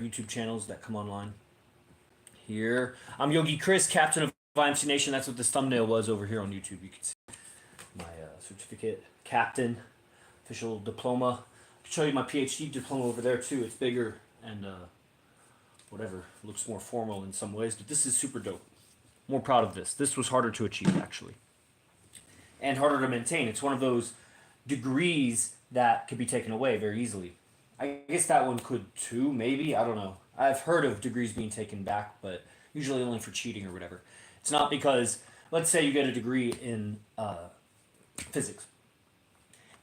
YouTube channels that come online. Here, I'm Yogi Chris, captain of IMC Nation. That's what this thumbnail was over here on YouTube. You can see my certificate, captain, official diploma. I'll show you my PhD diploma over there too. It's bigger and whatever, looks more formal in some ways, but this is super dope. More proud of this. This was harder to achieve actually, and harder to maintain. It's one of those degrees that could be taken away very easily. I guess that one could too, maybe. I don't know. I've heard of degrees being taken back, but usually only for cheating or whatever. It's not because, let's say you get a degree in physics,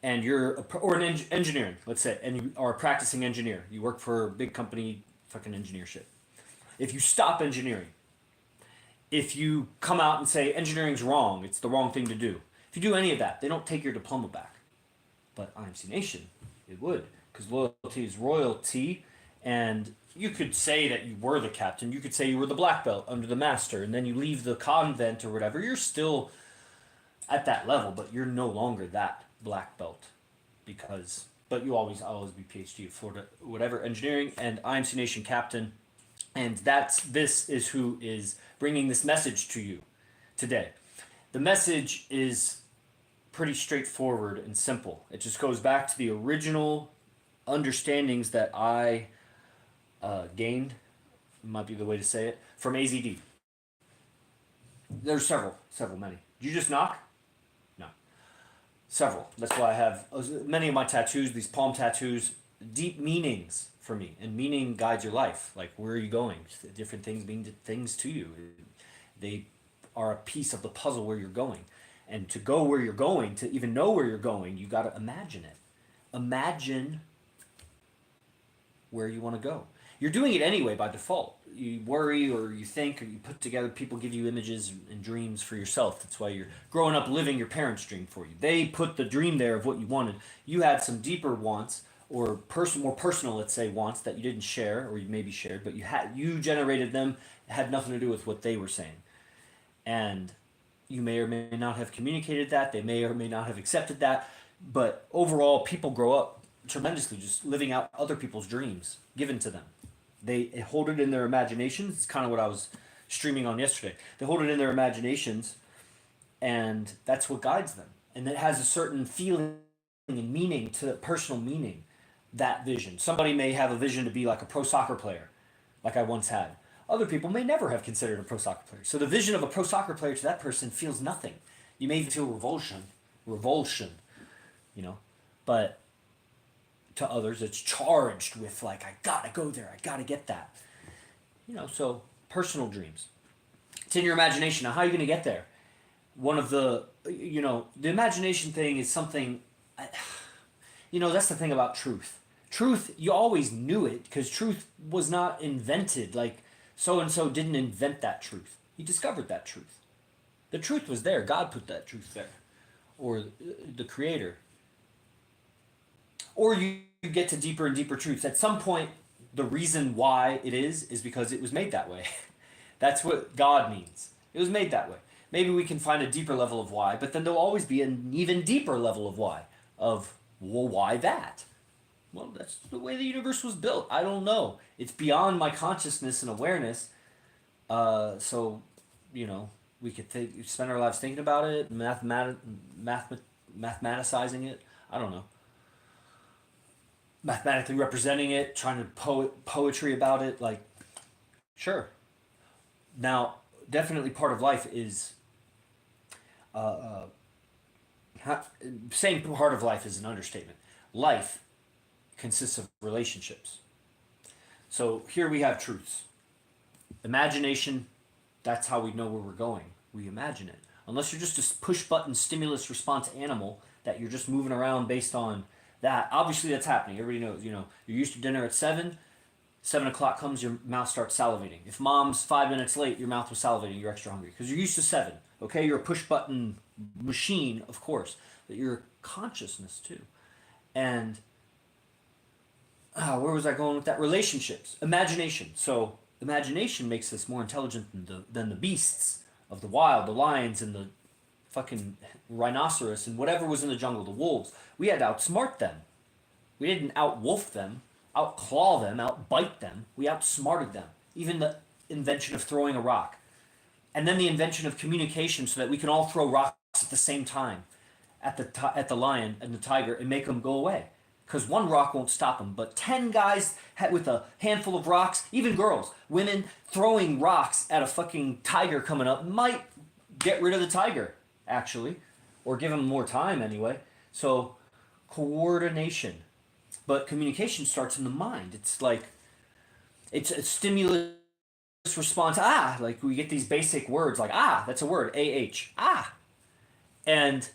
and or in engineering, let's say, and you are a practicing engineer. You work for a big company, fucking engineer shit. If you stop engineering, if you come out and say engineering's wrong, it's the wrong thing to do. If you do any of that, they don't take your diploma back. But IMC Nation, it would, because loyalty is royalty, and you could say that you were the captain, you could say you were the black belt under the master, and then you leave the convent or whatever, you're still at that level, but you're no longer that black belt, but I'll always be PhD of Florida, whatever, engineering, and IMC Nation captain, and this is who is bringing this message to you today. The message is pretty straightforward and simple. It just goes back to the original understandings that I gained, might be the way to say it, from AZD. There's several, many. Did you just knock? No. Several. That's why I have many of my tattoos, these palm tattoos, deep meanings for me, and meaning guides your life. Like, where are you going? Different things mean things to you. They are a piece of the puzzle where you're going. And to go where you're going, to even know where you're going, you got to imagine it. Imagine where you want to go. You're doing it anyway by default. You worry or you think or you put together, people give you images and dreams for yourself. That's why you're growing up living your parents' dream for you. They put the dream there of what you wanted. You had some deeper wants or more personal, let's say, wants that you didn't share, or you maybe shared, but you generated them. It had nothing to do with what they were saying. And you may or may not have communicated that. They may or may not have accepted that. But overall, people grow up tremendously just living out other people's dreams given to them. They hold it in their imaginations. It's kind of what I was streaming on yesterday. They hold it in their imaginations, and that's what guides them. And it has a certain feeling and meaning, to personal meaning, that vision. Somebody may have a vision to be like a pro soccer player, like I once had. Other people may never have considered a pro soccer player. So the vision of a pro soccer player to that person feels nothing. You may even feel revulsion, but to others it's charged with like, I gotta go there, I gotta get that. So personal dreams. It's in your imagination. Now, how are you gonna get there? One of the imagination thing is something, that's the thing about truth. Truth, you always knew it, because truth was not invented. Like, so-and-so didn't invent that truth. He discovered that truth. The truth was there. God put that truth there. Or the Creator. Or you get to deeper and deeper truths. At some point, the reason why it is because it was made that way. That's what God means. It was made that way. Maybe we can find a deeper level of why, but then there'll always be an even deeper level of why. Why that? Well, that's the way the universe was built. I don't know. It's beyond my consciousness and awareness. So, we could spend our lives thinking about it, mathematicizing it. I don't know. Mathematically representing it, trying to poetry about it. Like, sure. Now, definitely part of life is... saying part of life is an understatement. Life consists of relationships. So here we have truths. Imagination, that's how we know where we're going. We imagine it. Unless you're just a push-button stimulus response animal that you're just moving around based on that. Obviously that's happening. Everybody knows, you're used to dinner at 7. 7 o'clock comes, your mouth starts salivating. If mom's 5 minutes late, your mouth was salivating, you're extra hungry. Because you're used to 7. Okay, you're a push-button machine, of course. But you're consciousness too. And where was I going with that? Relationships. Imagination. So imagination makes us more intelligent than the beasts of the wild, the lions and the fucking rhinoceros and whatever was in the jungle, the wolves. We had to outsmart them. We didn't outwolf them. outclaw them, outbite them. We outsmarted them. Even the invention of throwing a rock. And then the invention of communication so that we can all throw rocks at the same time at the lion and the tiger and make them go away. Because one rock won't stop them. But 10 guys with a handful of rocks, even girls, women throwing rocks at a fucking tiger coming up might get rid of the tiger, actually. Or give him more time anyway. So, coordination. But communication starts in the mind. It's like, it's a stimulus response. Like we get these basic words like, that's a word, A-H, And,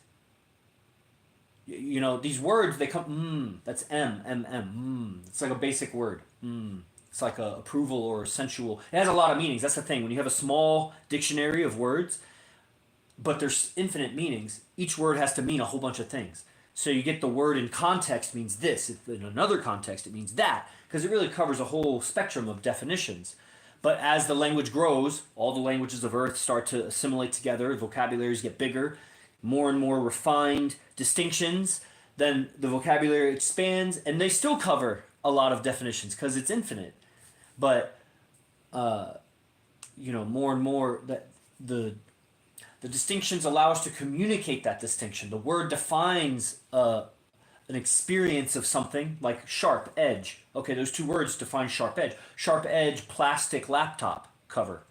you know, these words, they come, that's M. It's like a basic word, It's like a approval or a sensual. It has a lot of meanings. That's the thing. When you have a small dictionary of words, but there's infinite meanings, each word has to mean a whole bunch of things. So you get the word in context means this. If in another context, it means that. Because it really covers a whole spectrum of definitions. But as the language grows, all the languages of Earth start to assimilate together. Vocabularies get bigger, more and more refined distinctions. Then the vocabulary expands, and they still cover a lot of definitions because it's infinite. But, you know, more and more that the distinctions allow us to communicate that distinction. The word defines an experience of something, like sharp edge. Okay, those two words define sharp edge. Sharp edge, plastic laptop cover.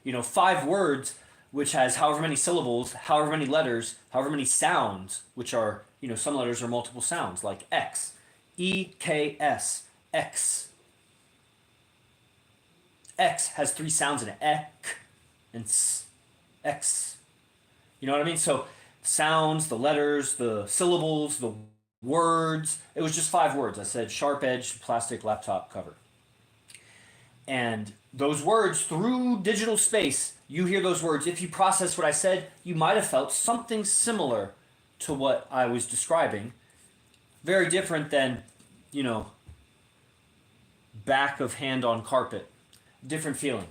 You know, 5 words, which has however many syllables, however many letters, however many sounds, which are, you know, some letters are multiple sounds, like X. E-K-S. X. X has 3 sounds in it. Ek and S. X. You know what I mean? So sounds, the letters, the syllables, the words. It was just 5 words. I said sharp edge, plastic laptop cover. And those words, through digital space, you hear those words. If you process what I said, you might have felt something similar to what I was describing. Very different than, you know, back of hand on carpet. Different feeling.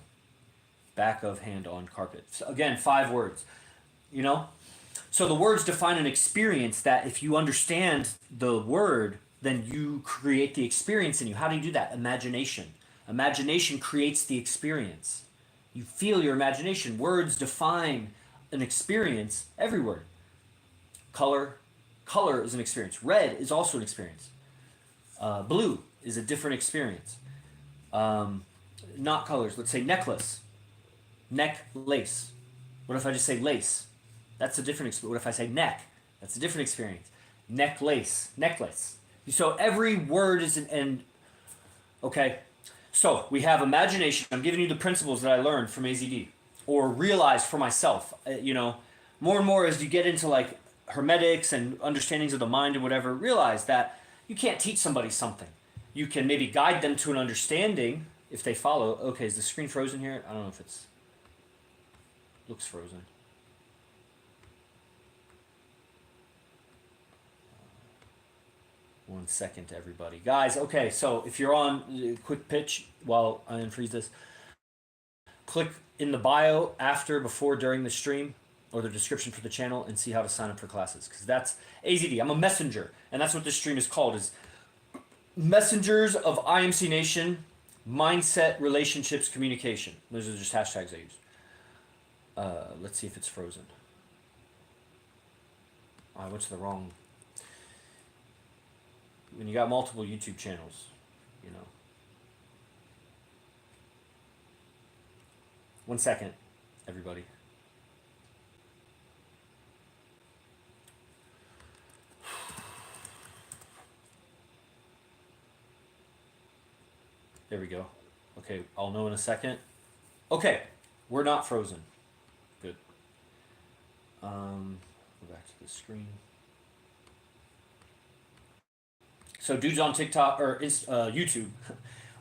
Back of hand on carpet. So again, 5 words. You know? So the words define an experience that if you understand the word, then you create the experience in you. How do you do that? Imagination. Imagination creates the experience. You feel your imagination. Words define an experience. Every word. Color. Color is an experience. Red is also an experience. Blue is a different experience. Not colors. Let's say necklace. Necklace. What if I just say lace? That's a different experience. What if I say neck? That's a different experience. Necklace. Necklace. So every word is an end. Okay. So we have imagination. I'm giving you the principles that I learned from AZD or realized for myself. You know, more and more as you get into like hermetics and understandings of the mind and whatever, realize that you can't teach somebody something. You can maybe guide them to an understanding if they follow. Okay, is the screen frozen here? I don't know if it's... looks frozen. 1 second, everybody. Guys, okay, so if you're on, quick pitch while I unfreeze this. Click in the bio after, before, during the stream, or the description for the channel, and see how to sign up for classes. Because that's AZD. I'm a messenger, and that's what this stream is called, is Messengers of IMC Nation, Mindset, Relationships, Communication. Those are just hashtags I use. Let's see if it's frozen. I went to the wrong... When you got multiple YouTube channels, you know. 1 second, everybody. There we go. Okay, I'll know in a second. Okay, we're not frozen. Good. Go back to the screen. So dudes on TikTok or YouTube,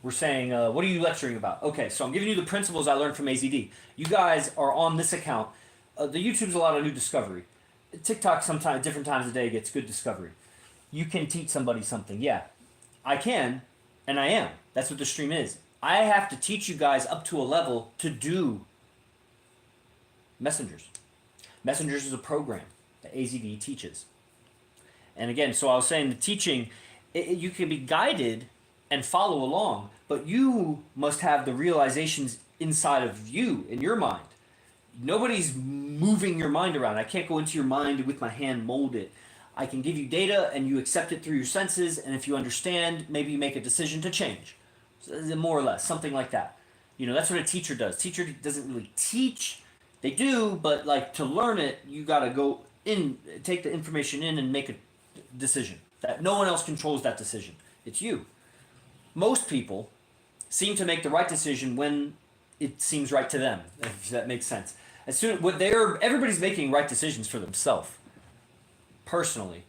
we're saying, what are you lecturing about? Okay, so I'm giving you the principles I learned from AZD. You guys are on this account. The YouTube's a lot of new discovery. TikTok sometimes, different times of day, gets good discovery. You can teach somebody something. Yeah, I can, and I am. That's what the stream is. I have to teach you guys up to a level to do Messengers. Messengers is a program that AZD teaches. And again, so I was saying the teaching... you can be guided and follow along. But you must have the realizations inside of you, in your mind. Nobody's moving your mind around. I can't go into your mind with my hand, mold it. I can give you data and you accept it through your senses, and if you understand, maybe you make a decision to change. So, more or less, something like that. That's what a teacher does. Teacher doesn't really teach. They do, but like to learn it, you got to go in, take the information in and make a decision. That no one else controls that decision. It's you. Most people seem to make the right decision when it seems right to them, if that makes sense. Everybody's making right decisions for themselves, personally.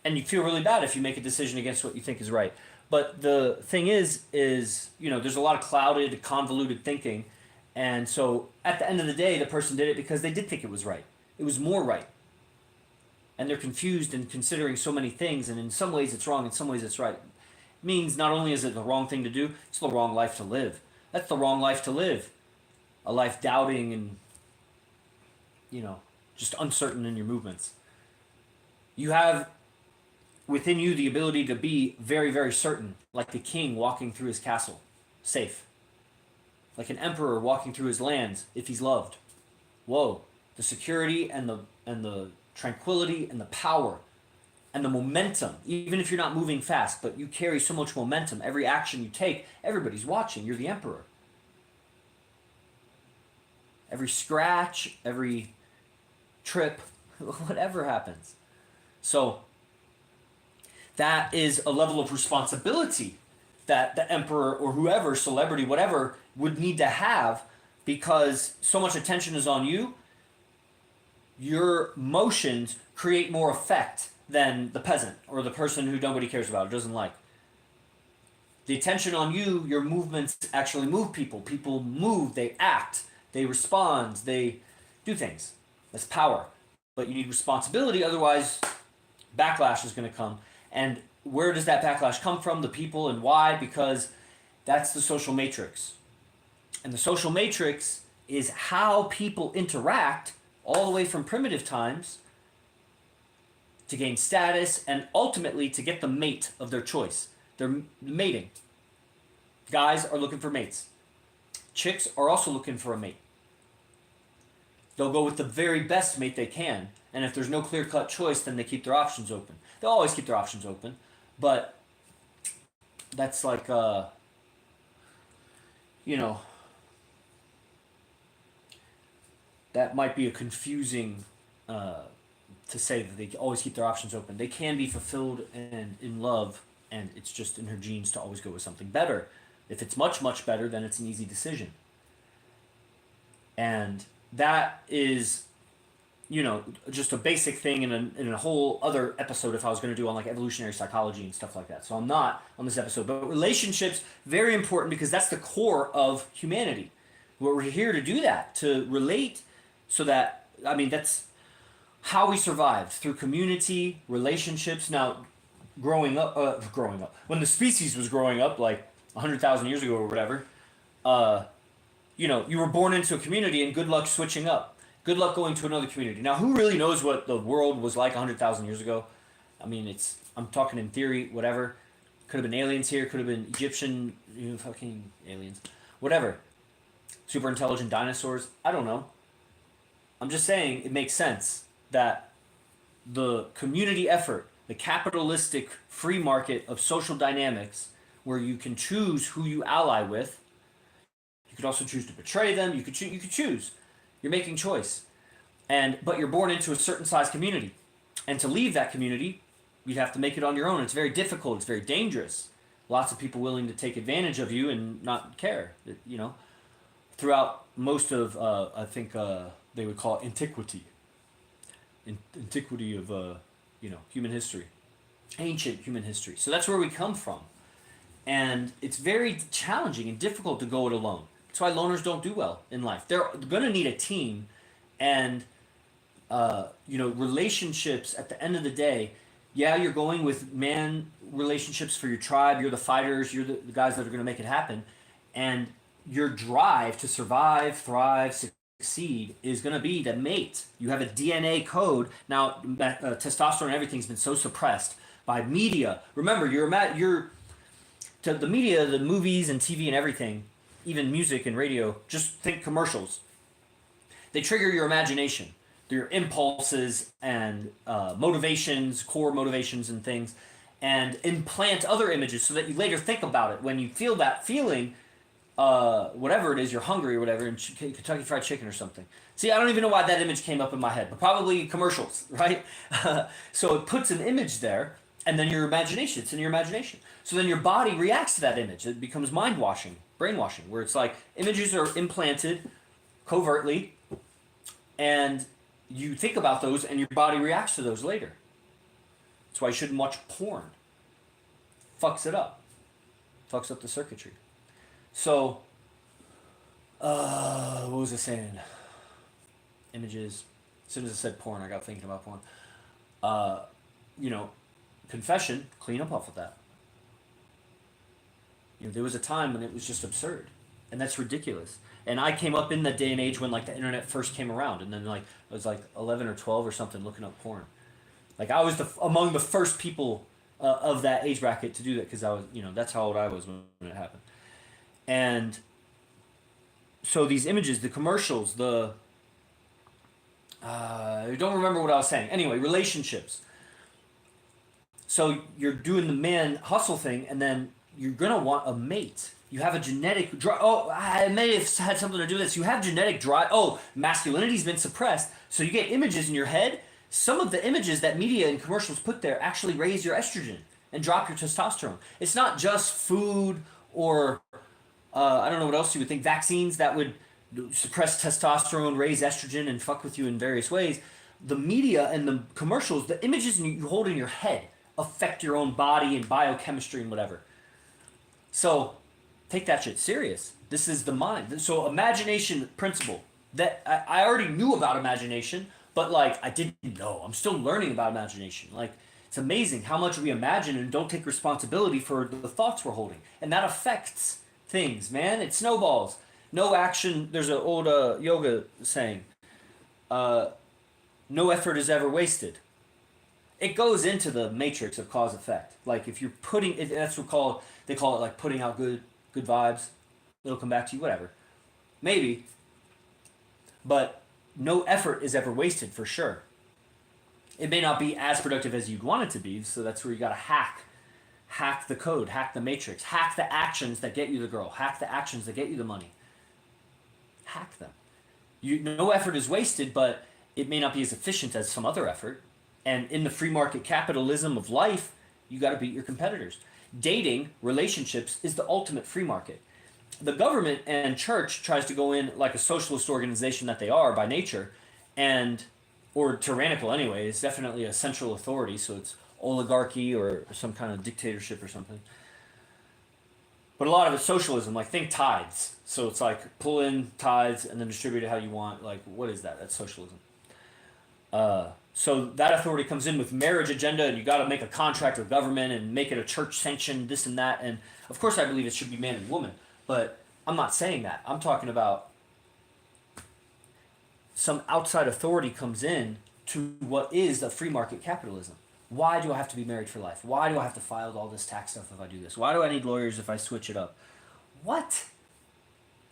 And you feel really bad if you make a decision against what you think is right. But the thing is there's a lot of clouded, convoluted thinking. And so at the end of the day, the person did it because they did think it was right. It was more right. And they're confused and considering so many things, and in some ways it's wrong, in some ways it's right. It means not only is it the wrong thing to do, it's the wrong life to live. That's the wrong life to live. A life doubting and, just uncertain in your movements. You have within you the ability to be very, very certain, like the king walking through his castle, safe. Like an emperor walking through his lands, if he's loved. Whoa. The security and the tranquility and the power and the momentum, even if you're not moving fast, but you carry so much momentum. Every action you take, everybody's watching. You're the emperor. Every scratch, every trip, whatever happens. So that is a level of responsibility that the emperor or whoever, celebrity, whatever, would need to have, because so much attention is on you. Your motions create more effect than the peasant or the person who nobody cares about or doesn't like. The attention on you, your movements actually move people. People move, they act, they respond, they do things. That's power. But you need responsibility, otherwise backlash is going to come. And where does that backlash come from? The people, and why? Because that's the social matrix. And the social matrix is how people interact all the way from primitive times to gain status and ultimately to get the mate of their choice. They're mating. Guys are looking for mates. Chicks are also looking for a mate. They'll go with the very best mate they can. And if there's no clear-cut choice, then they keep their options open. They'll always keep their options open. But that's like, that might be a confusing to say that they always keep their options open. They can be fulfilled and in love, and it's just in her genes to always go with something better. If it's much, much better, then it's an easy decision. And that is, just a basic thing in a whole other episode if I was going to do on like evolutionary psychology and stuff like that. So I'm not on this episode. But relationships, very important, because that's the core of humanity. We're here to do that, to relate, so that, that's how we survived, through community, relationships. Now, growing up, when the species was growing up, like 100,000 years ago or whatever, you were born into a community, and good luck switching up. Good luck going to another community. Now, who really knows what the world was like 100,000 years ago? I'm talking in theory, whatever. Could have been aliens here, could have been Egyptian, fucking aliens. Whatever. Super intelligent dinosaurs. I don't know. I'm just saying it makes sense that the community effort, the capitalistic free market of social dynamics, where you can choose who you ally with. You could also choose to betray them. You could choose. You're making choice. But you're born into a certain size community. And to leave that community, you'd have to make it on your own. It's very difficult. It's very dangerous. Lots of people willing to take advantage of you and not care. Throughout most of, I think they would call it antiquity. Antiquity of, human history. Ancient human history. So that's where we come from. And it's very challenging and difficult to go it alone. That's why loners don't do well in life. They're going to need a team, and relationships at the end of the day. Yeah, you're going with man relationships for your tribe. You're the fighters. You're the guys that are going to make it happen, and your drive to survive, thrive, succeed is going to be to mate. You have a DNA code now. Testosterone and everything's been so suppressed by media. Remember, to the media, the movies and TV and everything, even music and radio, just think commercials. They trigger your imagination, your impulses and motivations, core motivations and things, and implant other images so that you later think about it. When you feel that feeling, whatever it is, you're hungry or whatever, in Kentucky Fried Chicken or something. See, I don't even know why that image came up in my head, but probably commercials, right? So it puts an image there, and then your imagination, it's in your imagination. So then your body reacts to that image. It becomes mind washing, brainwashing, where it's like images are implanted covertly, and you think about those, and your body reacts to those later. That's why you shouldn't watch porn. Fucks it up. Fucks up the circuitry. So, what was I saying? Images. As soon as I said porn, I got thinking about porn. You know, confession, clean up off of that. You know, there was a time when it was just absurd, and that's ridiculous. And I came up in that day and age when like the internet first came around, and then like I was like 11 or 12 or something looking up porn. Like I was among the first people of that age bracket to do that, because I was, you know, that's how old I was when it happened. And so these images, the commercials, I don't remember what I was saying. Anyway, relationships. So you're doing the man hustle thing, and then you're gonna want a mate. You have a genetic drive. Oh, I may have had something to do with this. You have genetic drive. Oh, masculinity's been suppressed. So you get images in your head. Some of the images that media and commercials put there actually raise your estrogen and drop your testosterone. It's not just food or, I don't know what else you would think, vaccines that would suppress testosterone, raise estrogen, and fuck with you in various ways. The media and the commercials, the images you hold in your head affect your own body and biochemistry and whatever. So take that shit serious. This is the mind. So imagination principle. That I already knew about imagination, but like I didn't know. I'm still learning about imagination. Like it's amazing how much we imagine and don't take responsibility for the thoughts we're holding. And that affects things, man. It snowballs. No action. There's an old yoga saying, no effort is ever wasted. It goes into the matrix of cause effect. Like if you're putting it, that's what they call it like putting out good vibes. It'll come back to you, whatever. Maybe. But no effort is ever wasted for sure. It may not be as productive as you'd want it to be, so that's where you gotta hack the code, hack the matrix, hack the actions that get you the girl, hack the actions that get you the money. Hack them. No effort is wasted, but it may not be as efficient as some other effort. And in the free market capitalism of life, you got to beat your competitors. Dating, relationships is the ultimate free market. The government and church tries to go in like a socialist organization that they are by nature, or tyrannical anyway. It's definitely a central authority, so it's oligarchy or some kind of dictatorship or something. But a lot of it's socialism, like think tithes. So it's like pull in tithes and then distribute it how you want. Like what is that? That's socialism. So that authority comes in with marriage agenda, and you got to make a contract with government and make it a church sanctioned this and that. And of course, I believe it should be man and woman, but I'm not saying that. I'm talking about some outside authority comes in to what is the free market capitalism. Why do I have to be married for life? Why do I have to file all this tax stuff if I do this? Why do I need lawyers if I switch it up? What?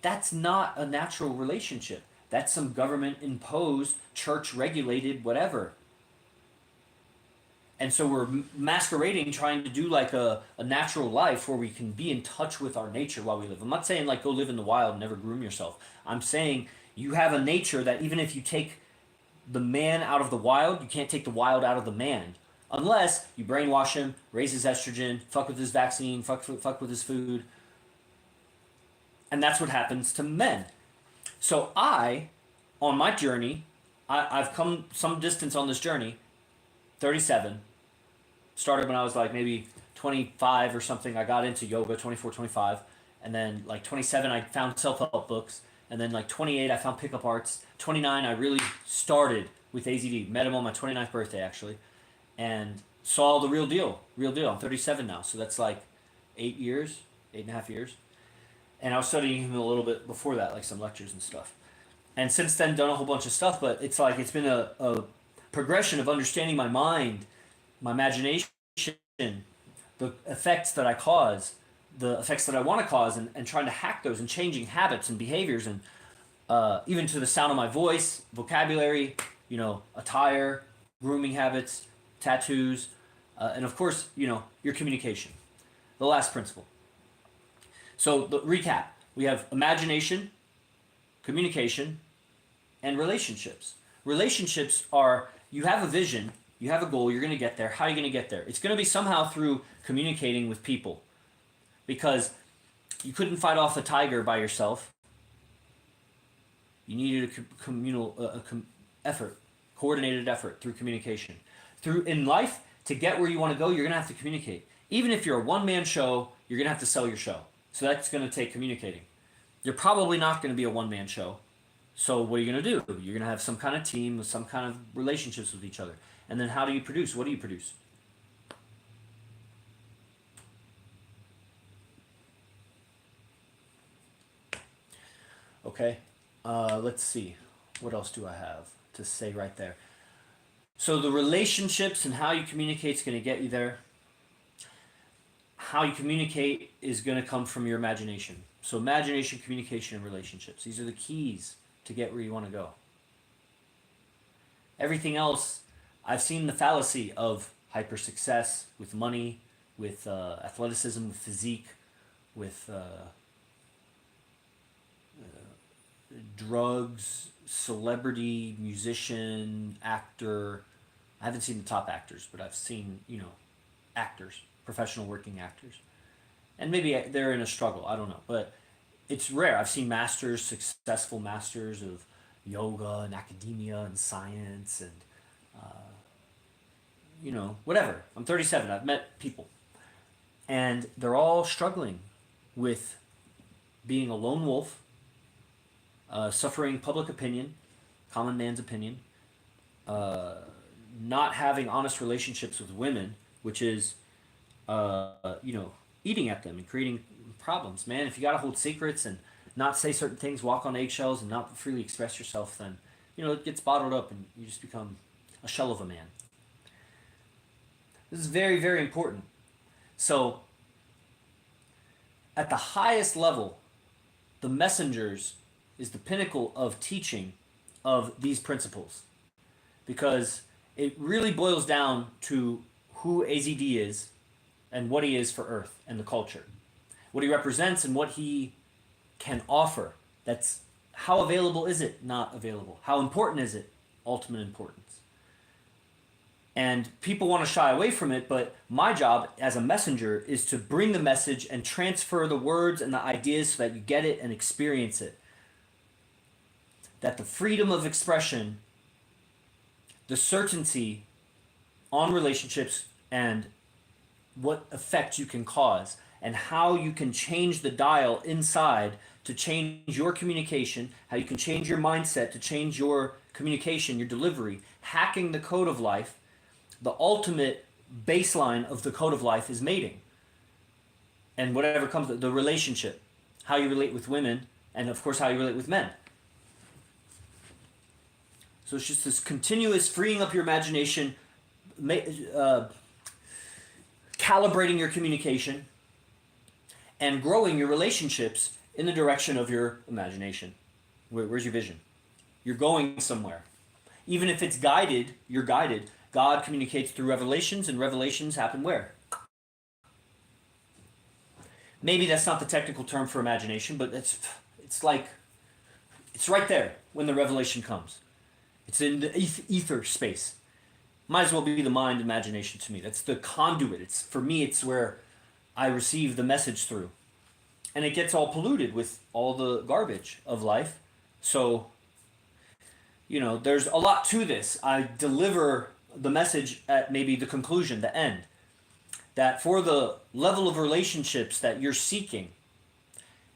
That's not a natural relationship. That's some government imposed, church regulated, whatever. And so we're masquerading, trying to do like a natural life where we can be in touch with our nature while we live. I'm not saying like go live in the wild and never groom yourself. I'm saying you have a nature that even if you take the man out of the wild, you can't take the wild out of the man. Unless you brainwash him, raise his estrogen, fuck with his vaccine, fuck with his food. And that's what happens to men. So on my journey, I've come some distance on this journey, 37. Started when I was like maybe 25 or something. I got into yoga, 24, 25. And then like 27, I found self-help books. And then like 28, I found pickup arts. 29, I really started with AZD. Met him on my 29th birthday, actually. And saw the real deal. Real deal. I'm 37 now. So that's like 8 and a half years. And I was studying him a little bit before that, like some lectures and stuff. And since then, done a whole bunch of stuff, but it's like it's been a progression of understanding my mind, my imagination, the effects that I cause, the effects that I want to cause, and trying to hack those and changing habits and behaviors, and even to the sound of my voice, vocabulary, attire, grooming habits, tattoos, and of course, your communication. The last principle. So the recap: we have imagination, communication, and relationships. Relationships are, you have a vision, you have a goal, you're going to get there. How are you going to get there? It's going to be somehow through communicating with people, because you couldn't fight off a tiger by yourself. You needed a communal effort, coordinated effort through communication. In life, to get where you want to go, you're going to have to communicate. Even if you're a one-man show, you're going to have to sell your show. So that's going to take communicating. You're probably not going to be a one-man show. So what are you going to do? You're going to have some kind of team with some kind of relationships with each other. And then how do you produce? What do you produce? Okay, let's see. What else do I have to say right there? So the relationships and how you communicate is going to get you there. How you communicate is going to come from your imagination. So imagination, communication, and relationships. These are the keys to get where you want to go. Everything else, I've seen the fallacy of hyper success with money, with athleticism, with physique, with drugs, celebrity, musician, actor. I haven't seen the top actors, but I've seen, actors, professional working actors. And maybe they're in a struggle, I don't know. But it's rare. I've seen successful masters of yoga and academia and science and, whatever. I'm 37. I've met people. And they're all struggling with being a lone wolf, suffering public opinion, common man's opinion, not having honest relationships with women, which is, eating at them and creating problems. Man, if you gotta hold secrets and not say certain things, walk on eggshells, and not freely express yourself, then, it gets bottled up and you just become a shell of a man. This is very, very important. So, at the highest level, the messengers is the pinnacle of teaching of these principles, because it really boils down to who AZD is and what he is for Earth and the culture, what he represents and what he can offer. That's how available is it? Not available. How important is it? Ultimate importance. And people want to shy away from it, but my job as a messenger is to bring the message and transfer the words and the ideas so that you get it and experience it. That the freedom of expression, the certainty on relationships and what effect you can cause, and how you can change the dial inside to change your communication, how you can change your mindset to change your communication, your delivery, hacking the code of life. The ultimate baseline of the code of life is mating. And whatever comes, the relationship, how you relate with women, and of course how you relate with men. So it's just this continuous freeing up your imagination, calibrating your communication, and growing your relationships in the direction of your imagination. Where's your vision? You're going somewhere. Even if it's guided, you're guided. God communicates through revelations, and revelations happen where? Maybe that's not the technical term for imagination, but it's right there when the revelation comes. It's in the ether space. Might as well be the mind imagination to me. That's the conduit. For me, it's where I receive the message through. And it gets all polluted with all the garbage of life. So, there's a lot to this. I deliver the message at maybe the conclusion, the end. That for the level of relationships that you're seeking,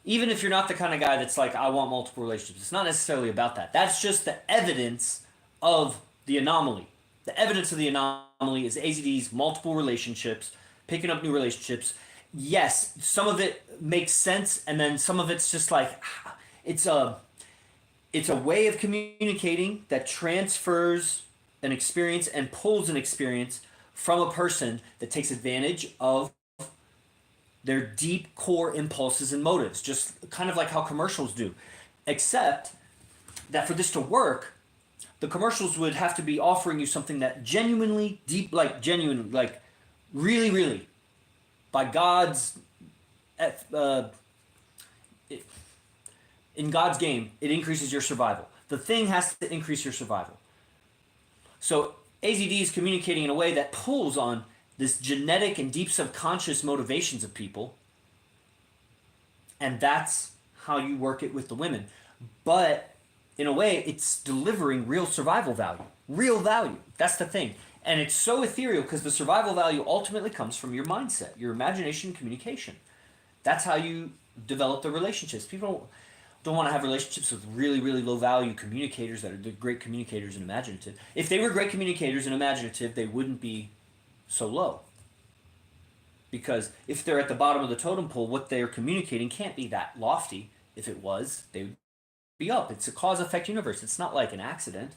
even if you're not the kind of guy that's like, I want multiple relationships, it's not necessarily about that. That's just the evidence of the anomaly. The evidence of the anomaly is AZD's multiple relationships, picking up new relationships. Yes, some of it makes sense, and then some of it's just like, it's a way of communicating that transfers an experience and pulls an experience from a person that takes advantage of their deep core impulses and motives, just kind of like how commercials do. Except that for this to work, the commercials would have to be offering you something that genuinely deep, like genuine, like really, really, by God's, in God's game, it increases your survival. The thing has to increase your survival. So AZD is communicating in a way that pulls on this genetic and deep subconscious motivations of people, and that's how you work it with the women. But in a way, it's delivering real survival value. Real value. That's the thing. And it's so ethereal because the survival value ultimately comes from your mindset, your imagination, communication. That's how you develop the relationships. People don't want to have relationships with really, really low value communicators that are the great communicators and imaginative. If they were great communicators and imaginative, they wouldn't be so low. Because if they're at the bottom of the totem pole, what they're communicating can't be that lofty. If it was, they would be up. It's a cause-effect universe. It's not like an accident.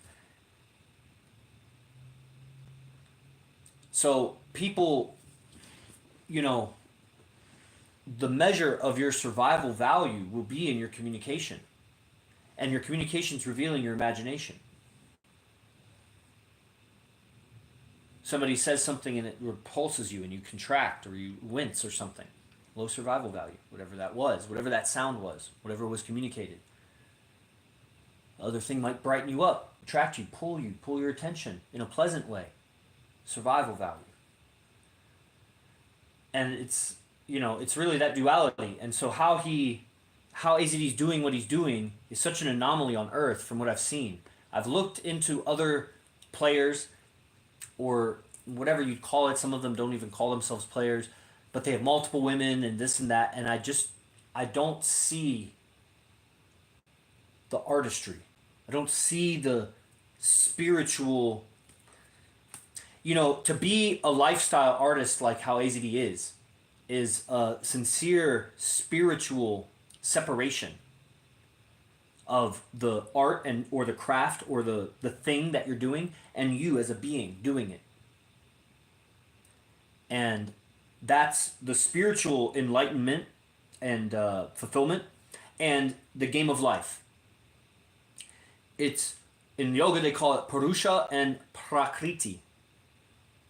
So people, you know, the measure of your survival value will be in your communication. And your communication is revealing your imagination. Somebody says something and it repulses you and you contract or you wince or something. Low survival value, whatever that was, whatever that sound was, whatever was communicated. The other thing might brighten you up, attract you, pull your attention in a pleasant way. Survival value. And it's, you know, it's really that duality. And so how AZD's doing what he's doing is such an anomaly on Earth from what I've seen. I've looked into other players or whatever you'd call it. Some of them don't even call themselves players, but they have multiple women and this and that. And I don't see the artistry. I don't see the spiritual, you know, to be a lifestyle artist like how AZD is a sincere spiritual separation of the art and or the craft or the thing that you're doing and you as a being doing it. And that's the spiritual enlightenment and fulfillment and the game of life. It's in yoga they call it Purusha and Prakriti.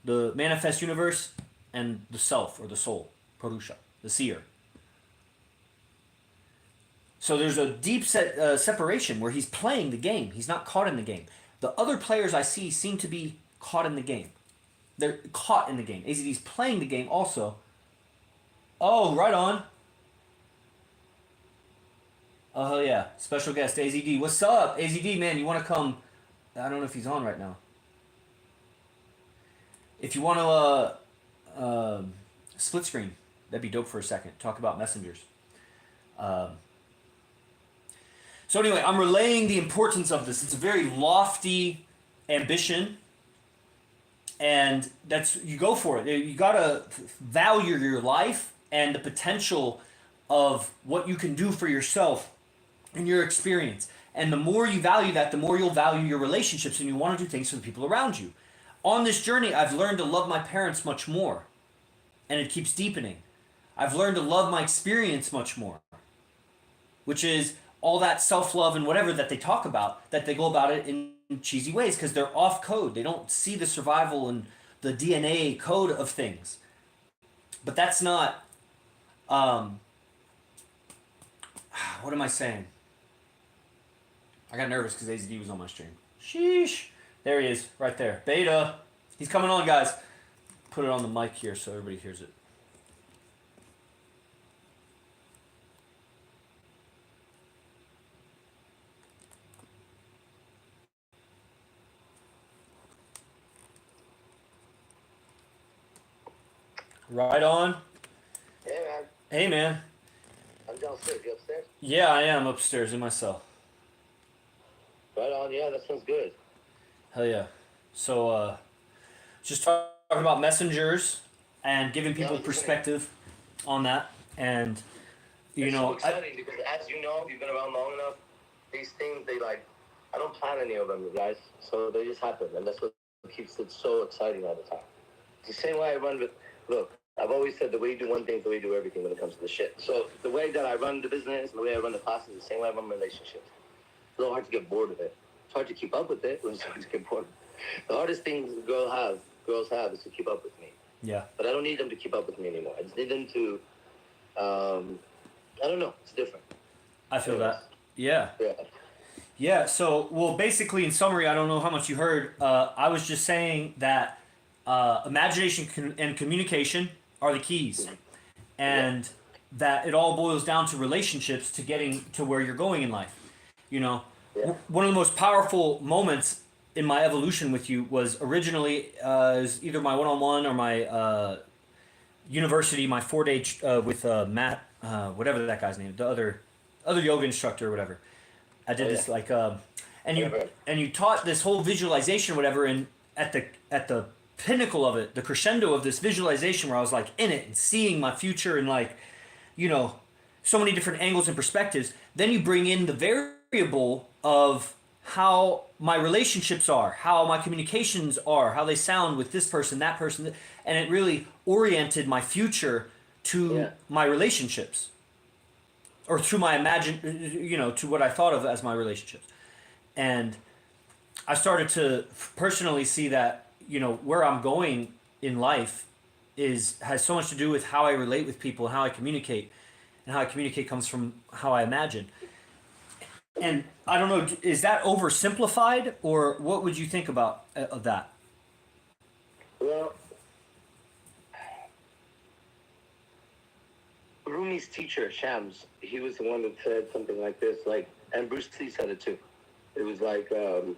The manifest universe and the self or the soul, Purusha, the seer. So there's a deep separation where he's playing the game. He's not caught in the game. The other players I see seem to be caught in the game. They're caught in the game. AZD's playing the game also. Oh, right on. Oh, hell yeah. Special guest, AZD. What's up? AZD, man, you want to come? I don't know if he's on right now. If you want to split screen, that'd be dope for a second. Talk about messengers. So anyway, I'm relaying the importance of this. It's a very lofty ambition, and that's you go for it. You gotta value your life and the potential of what you can do for yourself and your experience. And the more you value that, the more you'll value your relationships, and you want to do things for the people around you. On this journey, I've learned to love my parents much more, and it keeps deepening. I've learned to love my experience much more, which is all that self-love and whatever that they talk about, that they go about it in cheesy ways because they're off code. They don't see the survival and the DNA code of things. But that's not, what am I saying? I got nervous because AZD was on my stream. Sheesh. There he is, right there. Beta. He's coming on, guys. Put it on the mic here so everybody hears it. Right on. Hey, man. Hey, man. I'm downstairs. You upstairs? Yeah, I am upstairs in my cell. Right on. Yeah, that sounds good. Hell yeah. So, just talking about messengers and giving people perspective on that. And, you know... It's so exciting because, as you know, you've been around long enough, these things, I don't plan any of them, guys. So they just happen. And that's what keeps it so exciting all the time. It's the same way I run with... Look, I've always said the way you do one thing is the way you do everything when it comes to the shit. So the way that I run the business, the way I run the classes, is the same way I run my relationships. It's a little hard to get bored of it. It's hard to keep up with it. It's hard to get bored. The hardest thing girls have is to keep up with me. Yeah. But I don't need them to keep up with me anymore. I just need them to, I don't know. It's different. I feel that. Yeah. Yeah. Yeah. So, well, basically, in summary, I don't know how much you heard. I was just saying that imagination and communication are the keys, and that it all boils down to relationships to getting to where you're going in life. You know, one of the most powerful moments in my evolution with you was originally is either my one-on-one or my university, my 4-day with Matt, whatever that guy's name, the other yoga instructor or whatever. I did this like and you taught this whole visualization or whatever, and at the pinnacle of it, the crescendo of this visualization where I was like in it and seeing my future and like, you know, so many different angles and perspectives. Then you bring in the variable of how my relationships are, how my communications are, how they sound with this person, that person, and it really oriented my future to my relationships, or through my to what I thought of as my relationships. And I started to personally see that, where I'm going in life has so much to do with how I relate with people and how I communicate. And how I communicate comes from how I imagine. And I don't know, is that oversimplified, or what would you think about of that? Well, Rumi's teacher, Shams, he was the one that said something like this, and Bruce Lee said it too. It was like, the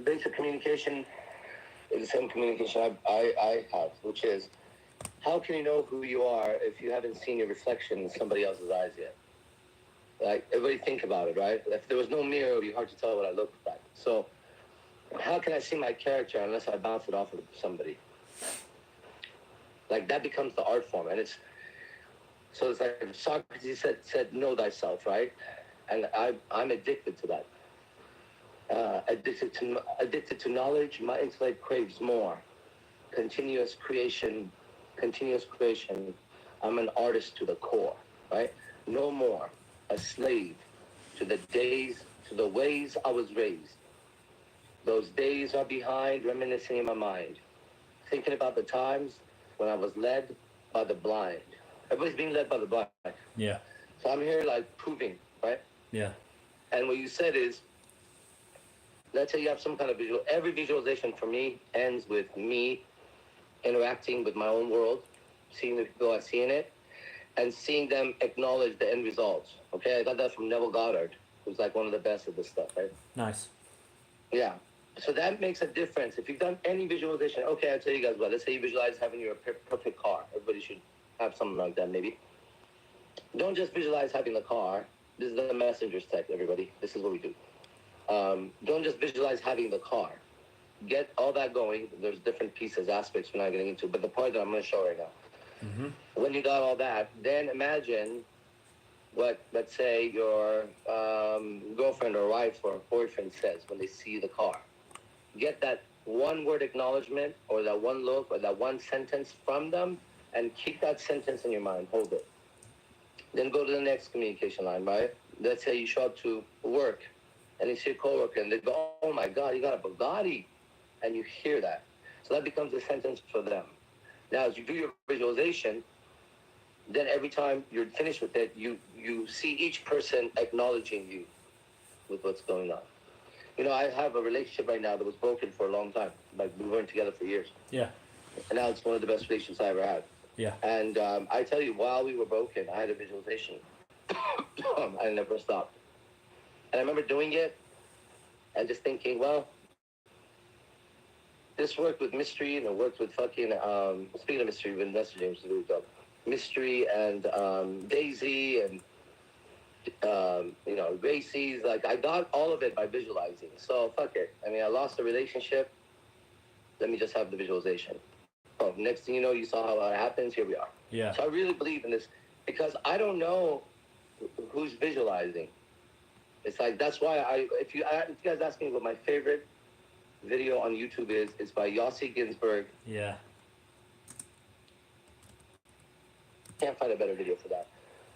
basic communication is the same communication I have, which is, how can you know who you are if you haven't seen your reflection in somebody else's eyes yet? Like, everybody think about it, right? If there was no mirror, it would be hard to tell what I look like. So, how can I see my character unless I bounce it off of somebody? Like, that becomes the art form, and it's like Socrates said, know thyself, right? And I'm addicted to that. Addicted to knowledge. My intellect craves more. Continuous creation. I'm an artist to the core, right? No more a slave to the ways I was raised. Those days are behind, reminiscing in my mind, thinking about the times when I was led by the blind. Everybody's being led by the blind. Yeah. So I'm here like proving, right? Yeah. And what you said is, let's say you have some kind of visual. Every visualization for me ends with me interacting with my own world, seeing the people I see in it, and seeing them acknowledge the end results. Okay, I got that from Neville Goddard, who's like one of the best at this stuff, right? Nice. Yeah. So that makes a difference. If you've done any visualization, okay, I'll tell you guys what. Let's say you visualize having your perfect car. Everybody should have something like that, maybe. Don't just visualize having the car. This is the messenger's tech, everybody. This is what we do. Don't just visualize having the car. Get all that going. There's different pieces, aspects we're not getting into, but the part that I'm going to show right now. Mm-hmm. When you got all that, then imagine what, let's say, your girlfriend or wife or boyfriend says when they see the car. Get that one word acknowledgement or that one look or that one sentence from them, and keep that sentence in your mind. Hold it. Then go to the next communication line, right? Let's say you show up to work and you see a coworker and they go, oh my God, you got a Bugatti. And you hear that. So that becomes a sentence for them. Now, as you do your visualization, then every time you're finished with it, you see each person acknowledging you with what's going on. I have a relationship right now that was broken for a long time. Like, we weren't together for years. Yeah. And now it's one of the best relationships I ever had. Yeah. And I tell you, while we were broken, I had a visualization. I never stopped. And I remember doing it and just thinking, well, this worked with Mystery, and it worked with fucking, speaking of Mystery, with messaging, which is really dope. Mystery and Daisy and, Racy's. Like, I got all of it by visualizing. So, fuck it. I mean, I lost the relationship. Let me just have the visualization. Oh, next thing you know, you saw how it happens. Here we are. Yeah. So I really believe in this because I don't know who's visualizing. It's like, that's why if you guys ask me what my favorite video on YouTube is, it's by Yossi Ginsburg. Yeah. can't find a better video for that,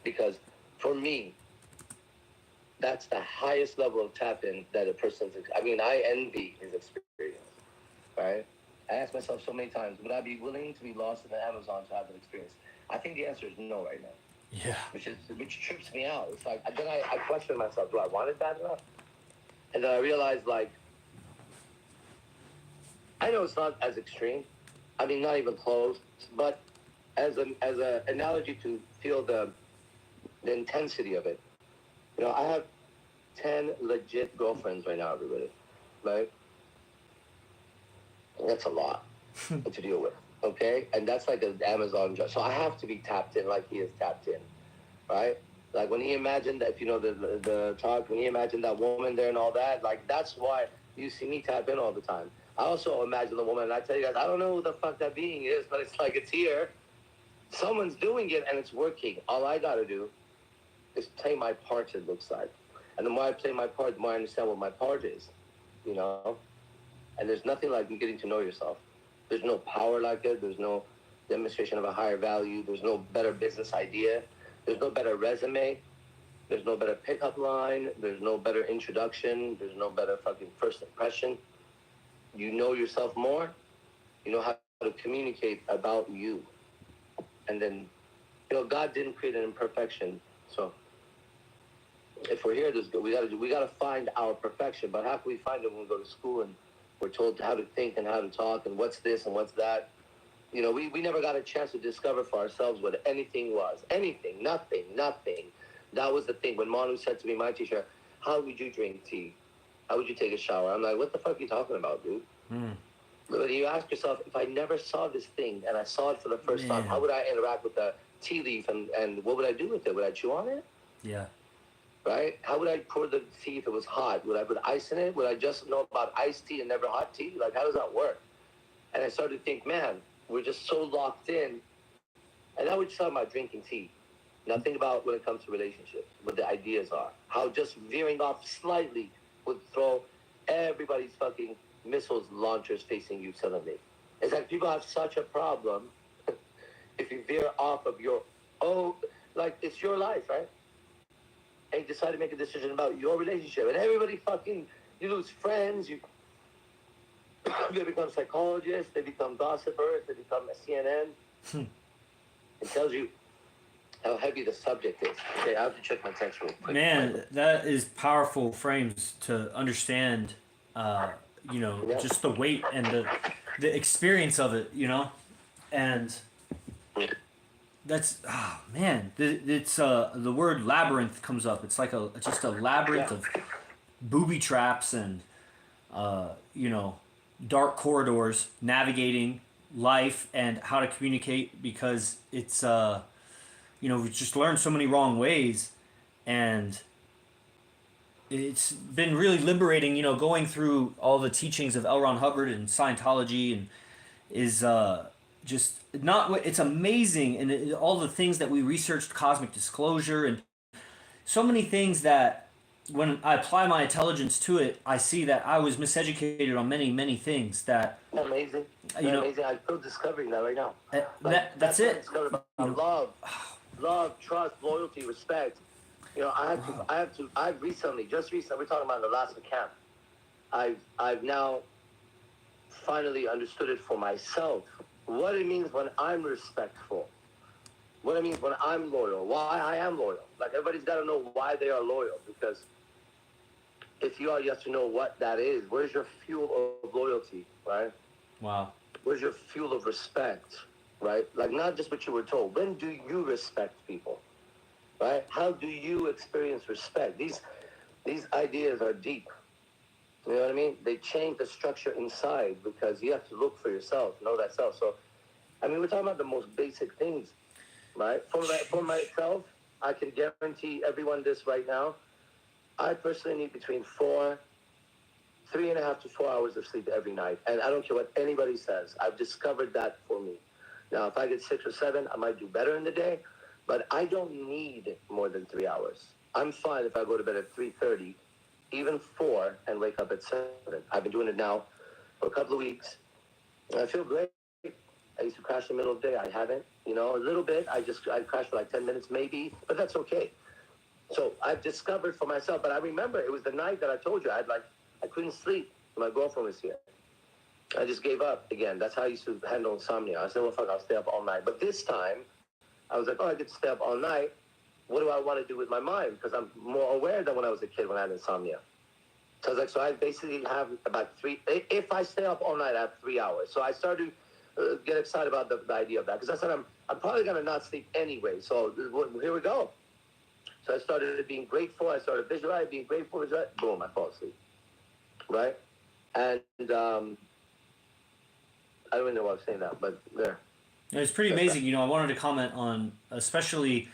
because for me, that's the highest level of tap in that a person's. I mean, I envy his experience, right? I ask myself so many times, would I be willing to be lost in the Amazon to have that experience? I think the answer is no right now. Yeah. Which trips me out. It's like then I question myself, do I want it bad enough? And then I realized, like, I know it's not as extreme. I mean, not even close. But as a analogy to feel the intensity of it, you know, I have 10 legit girlfriends right now, everybody, right? And that's a lot to deal with, okay? And that's like an Amazon job. So I have to be tapped in like he is tapped in, right? Like when he imagined that, if you know the talk, when he imagined that woman there and all that, like that's why you see me tap in all the time. I also imagine the woman, and I tell you guys, I don't know who the fuck that being is, but it's like it's here. Someone's doing it and it's working. All I gotta do is play my part, it looks like. And the more I play my part, the more I understand what my part is, you know? And there's nothing like getting to know yourself. There's no power like it. There's no demonstration of a higher value. There's no better business idea. There's no better resume. There's no better pickup line. There's no better introduction. There's no better fucking first impression. You know yourself more. You know how to communicate about you. And then, you know, God didn't create an imperfection. So if we're here, we gotta find our perfection. But how can we find it when we go to school and we're told how to think and how to talk and what's this and what's that? You know, we never got a chance to discover for ourselves what anything was. Anything, nothing. That was the thing. When Manu said to me, my teacher, how would you drink tea? How would you take a shower? I'm like, what the fuck are you talking about, dude? But you ask yourself, if I never saw this thing and I saw it for the first time, how would I interact with the tea leaf and what would I do with it? Would I chew on it? Yeah. Right? How would I pour the tea if it was hot? Would I put ice in it? Would I just know about iced tea and never hot tea? Like, how does that work? And I started to think, man, we're just so locked in. And now we're just talking about drinking tea. Nothing about when it comes to relationships, what the ideas are. How just veering off slightly would throw everybody's fucking missiles launchers facing you suddenly. It's like people have such a problem if you veer off of your own, like it's your life, right? And you decide to make a decision about your relationship. And everybody fucking, you lose friends, they become psychologists, they become gossipers, they become a CNN. It tells you how heavy the subject is. Okay, I have to check my text real quick. Man, that is powerful frames to understand, you know, just the weight and the experience of it, you know? And that's, oh, man, it's, the word labyrinth comes up. It's like just a labyrinth of booby traps and, you know, dark corridors, navigating life and how to communicate, because it's, you know, we've just learned so many wrong ways, and it's been really liberating, you know, going through all the teachings of L. Ron Hubbard and Scientology, and is just not, it's amazing, and all the things that we researched, cosmic disclosure, and so many things that when I apply my intelligence to it, I see that I was miseducated on many things that, amazing. you know, Amazing. I'm still discovering that right now. that's it. Discovered about You know, love, trust, loyalty, respect. You know, I've recently, we're talking about the last camp. I've now finally understood it for myself. What it means when I'm respectful. What it means when I'm loyal. Why I am loyal. Like, everybody's got to know why they are loyal, because if you are, you have to know what that is. Where's your fuel of loyalty, right? wow. Where's your fuel of respect, right? Like, not just what you were told. When do you respect people, right? How do you experience respect? These ideas are deep. You know what I mean? They change the structure inside, because you have to look for yourself, know that self. So, I mean, we're talking about the most basic things, right? For myself, I can guarantee everyone this right now. I personally need between 3.5 to 4 hours of sleep every night. And I don't care what anybody says. I've discovered that for me. Now, if I get 6 or 7, I might do better in the day, but I don't need more than 3 hours. I'm fine if I go to bed at 3:30, even 4, and wake up at 7. I've been doing it now for a couple of weeks, and I feel great. I used to crash in the middle of the day. I haven't. You know, a little bit. I crashed for like 10 minutes maybe, but that's okay. So I've discovered for myself, but I remember it was the night that I told you I couldn't sleep. My girlfriend was here. I just gave up again. That's how I used to handle insomnia. I said, well, fuck, I'll stay up all night. But this time, I was like, oh, I get to stay up all night. What do I want to do with my mind? Because I'm more aware than when I was a kid when I had insomnia. So I was like, so I basically have about if I stay up all night, I have 3 hours. So I started to get excited about the idea of that. Because I said, I'm probably going to not sleep anyway. So here we go. So I started being grateful. I started visualizing, being grateful. Boom, I fall asleep. Right? And I don't even know why I'm saying that, but there. It's pretty amazing. You know, I wanted to comment on especially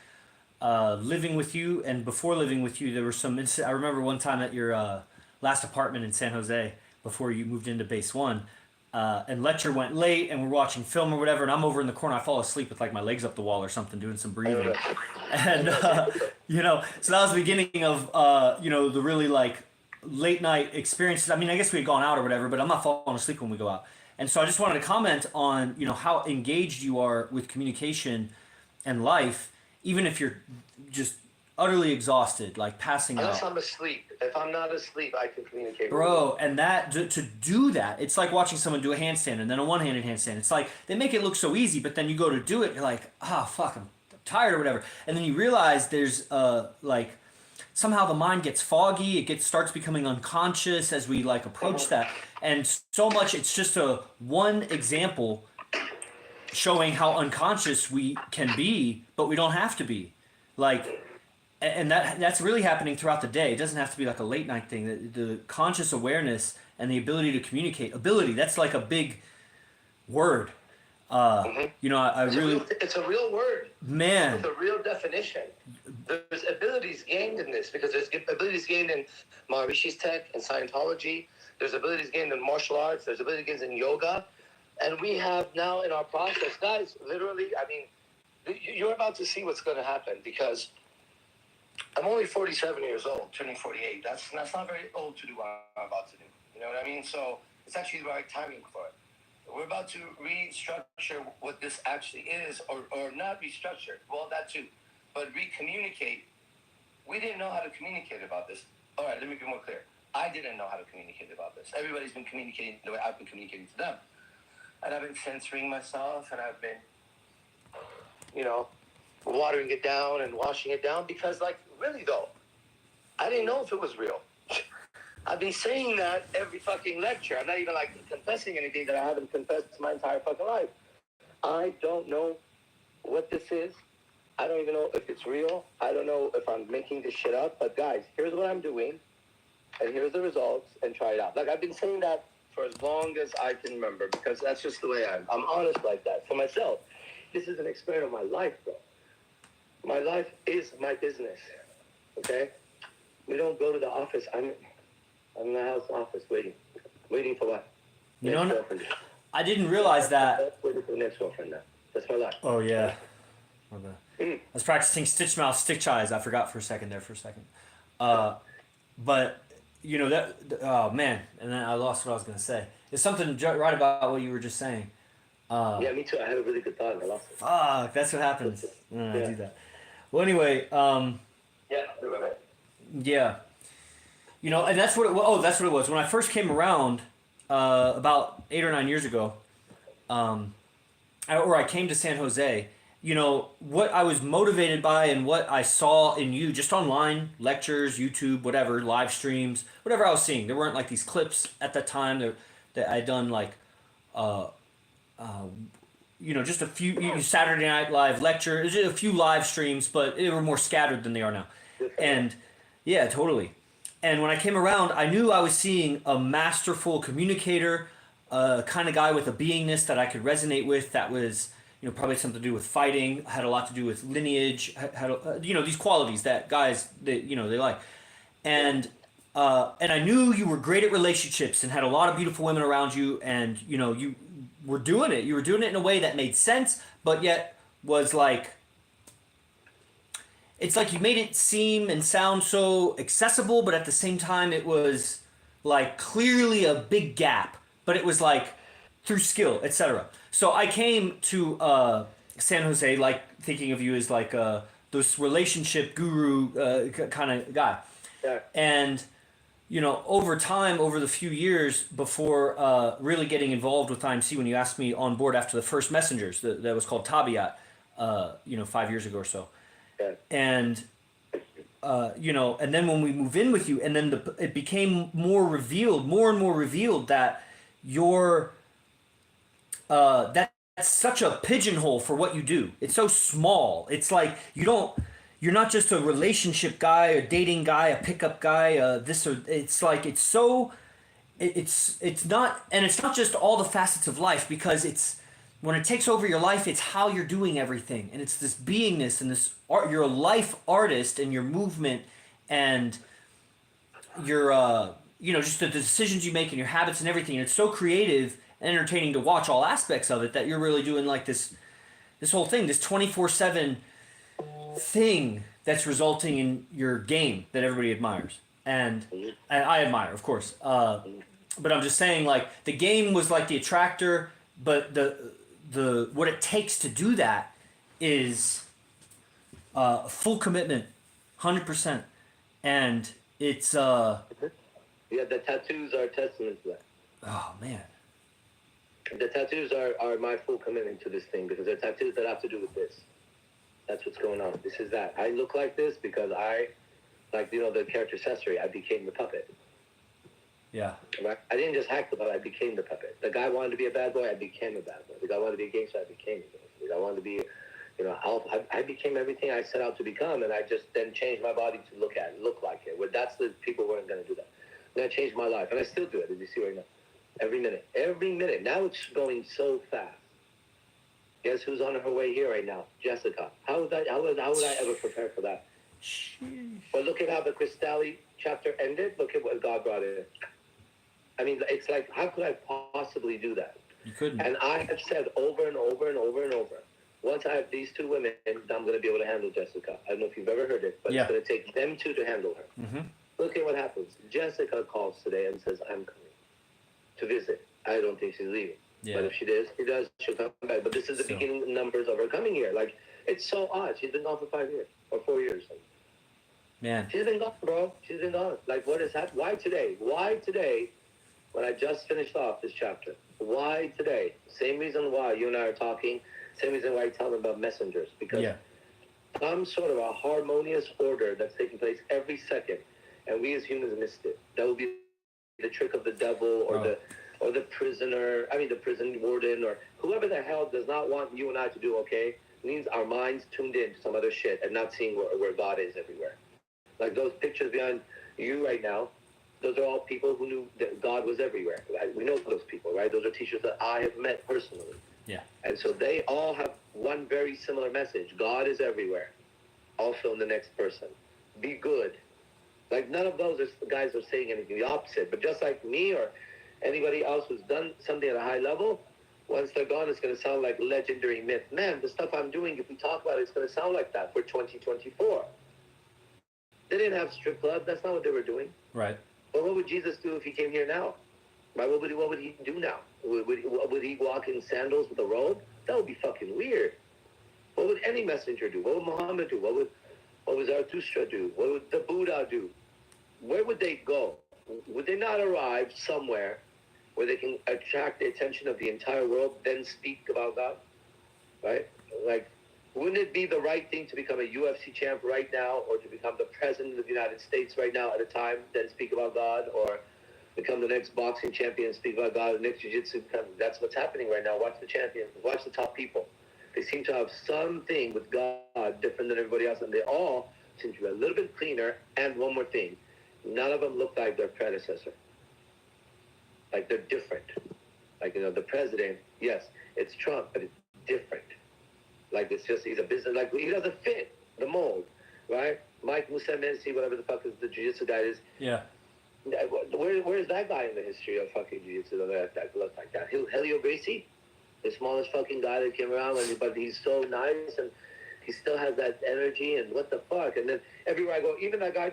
living with you, and before living with you, there were some. I remember one time at your last apartment in San Jose before you moved into Base One, and lecture went late, and we're watching film or whatever, and I'm over in the corner. I fall asleep with like my legs up the wall or something, doing some breathing, and you know, so that was the beginning of you know, the really like late night experiences. I mean, I guess we had gone out or whatever, but I'm not falling asleep when we go out. And so I just wanted to comment on, you know, how engaged you are with communication and life, even if you're just utterly exhausted, like passing out. Unless I'm asleep. If I'm not asleep, I can communicate. Bro, and that to do that, it's like watching someone do a handstand and then a one-handed handstand. It's like they make it look so easy, but then you go to do it, you're like, fuck, I'm tired or whatever. And then you realize there's like somehow the mind gets foggy, starts becoming unconscious as we like approach that. And so much, it's just one example showing how unconscious we can be, but we don't have to be. Like, and that's really happening throughout the day. It doesn't have to be like a late night thing. The conscious awareness and the ability to communicate. Ability, that's like a big word. You know, it's a real word. Man. With a real definition. There's abilities gained in this, because there's abilities gained in Maharishi's tech and Scientology. There's abilities gained in martial arts. There's abilities gained in yoga. And we have now in our process, guys, literally, I mean, you're about to see what's going to happen, because I'm only 47 years old, turning 48. That's not very old to do what I'm about to do. You know what I mean? So it's actually the right timing for it. We're about to restructure what this actually is, or not restructure, well, that too, but recommunicate. We didn't know how to communicate about this. All right, let me be more clear. I didn't know how to communicate about this. Everybody's been communicating the way I've been communicating to them. And I've been censoring myself, and I've been, you know, watering it down and washing it down, because, like, really, though, I didn't know if it was real. I've been saying that every fucking lecture. I'm not even, like, confessing anything that I haven't confessed my entire fucking life. I don't know what this is. I don't even know if it's real. I don't know if I'm making this shit up. But, guys, here's what I'm doing, and here's the results, and try it out. Like, I've been saying that for as long as I can remember, because that's just the way I'm honest like that for myself. This is an experiment of my life, bro. My life is my business, okay? We don't go to the office. I'm in the house office waiting. Waiting for what? You know, I didn't realize that. Waiting for the next girlfriend now. That's my life. Oh, yeah. I was practicing stitch mouth, stitch eyes. I forgot for a second. But, you know, that, oh, man. And then I lost what I was going to say. There's something right about what you were just saying. Yeah, me too. I had a really good thought and I lost it. Fuck, that's what happens when I do that. Well, anyway, yeah. You know, and that's what it was. Oh, that's what it was. When I first came around, about 8 or 9 years ago, I came to San Jose, you know, what I was motivated by and what I saw in you, just online, lectures, YouTube, whatever, live streams, whatever I was seeing. There weren't like these clips at that time that I'd done like, you know, just a few Saturday Night Live lectures, a few live streams, but they were more scattered than they are now. And yeah, totally. And when I came around, I knew I was seeing a masterful communicator, kind of guy with a beingness that I could resonate with. That was, you know, probably something to do with fighting, had a lot to do with lineage, had you know, these qualities that guys, you know, they like. And I knew you were great at relationships and had a lot of beautiful women around you, and you know, you were doing it. You were doing it in a way that made sense, but yet was like, it's like you made it seem and sound so accessible, but at the same time it was like clearly a big gap, but it was like through skill, etc. So I came to San Jose, like thinking of you as like this relationship guru kind of guy. Yeah. And over time, over the few years before really getting involved with IMC, when you asked me on board after the first messengers, that was called Tabiat, 5 years ago or so, Yeah. and and then when we move in with you, and then it became more and more revealed that you're that's such a pigeonhole for what you do. It's so small. It's like you're not just a relationship guy, a dating guy, a pickup guy, this or it's like it's so it's not, and it's not just all the facets of life, because it's when it takes over your life, it's how you're doing everything, and it's this beingness and this art. You're a life artist, and your movement and your just the decisions you make and your habits and everything. And it's so creative and entertaining to watch all aspects of it, that you're really doing like this whole thing, this 24/7 thing that's resulting in your game that everybody admires, and I admire, of course. But I'm just saying, like, the game was like the attractor, but the what it takes to do that is full commitment, 100%, and it's Yeah, the tattoos are a testament to that. oh man. The tattoos are my full commitment to this thing, because they're tattoos that have to do with this. That's what's going on. This is that. I look like this because the character Cesare, I became the puppet. Yeah. Right? I didn't just hack the puppet, I became the puppet. The guy wanted to be a bad boy, I became a bad boy. The guy wanted to be a gangster, I became a gangster. The guy wanted to be, I became everything I set out to become, and I just then changed my body to look like it. Well, that's the people weren't going to do that. I'm going to change my life, and I still do it, as you see right now. Every minute. Now it's going so fast. Guess who's on her way here right now? Jessica. How would I ever prepare for that? But look at how the Cristalli chapter ended. Look at what God brought in. I mean, it's like, how could I possibly do that? You couldn't. And I have said over and over and over and over, once I have these two women, I'm going to be able to handle Jessica. I don't know if you've ever heard it, but It's going to take them two to handle her. Mm-hmm. Look at what happens. Jessica calls today and says, I'm coming to visit. I don't think she's leaving. Yeah. But if she does, she'll come back. But this is the beginning numbers of her coming here. Like, it's so odd. She's been gone for 5 years or 4 years. Man. She's been gone, bro. She's been gone. Like, what is happening? Why today? Why today, when I just finished off this chapter? Why today? Same reason why you and I are talking. Same reason why I tell them about messengers. Because some sort of a harmonious order that's taking place every second, and we as humans missed it. That would be the trick of the devil or the prisoner, the prison warden, or whoever the hell does not want you and I to do okay, means our minds tuned in to some other shit and not seeing where God is everywhere. Like those pictures behind you right now, those are all people who knew that God was everywhere. Right? We know those people, right? Those are teachers that I have met personally. Yeah. And so they all have one very similar message. God is everywhere. Also in the next person. Be good. Like, none of those guys are saying anything the opposite. But just like me or anybody else who's done something at a high level, once they're gone, it's going to sound like legendary myth. Man, the stuff I'm doing, if we talk about it, it's going to sound like that for 2024. They didn't have strip clubs. That's not what they were doing. Right. But what would Jesus do if he came here now? Right? What would he do now? Would he walk in sandals with a robe? That would be fucking weird. What would any messenger do? What would Muhammad do? What would Zarathustra do? What would the Buddha do? Where would they go? Would they not arrive somewhere where they can attract the attention of the entire world, then speak about God? Right? Like, wouldn't it be the right thing to become a UFC champ right now, or to become the president of the United States right now at a time, then speak about God, or become the next boxing champion and speak about God, the next jiu-jitsu? That's what's happening right now. Watch the champions. Watch the top people. They seem to have something with God different than everybody else, and they all seem to be a little bit cleaner. And one more thing, none of them look like their predecessor. Like, they're different. Like, the president, yes, it's Trump, but it's different. Like, it's just, he's a business, like, he doesn't fit the mold, right? Mike Musemesi, whatever the fuck is the jiu-jitsu guy is. Yeah. Where's that guy in the history of fucking jiu-jitsu that looks like that? Helio Gracie? The smallest fucking guy that came around, but he's so nice, and he still has that energy, and what the fuck? And then everywhere I go, even that guy,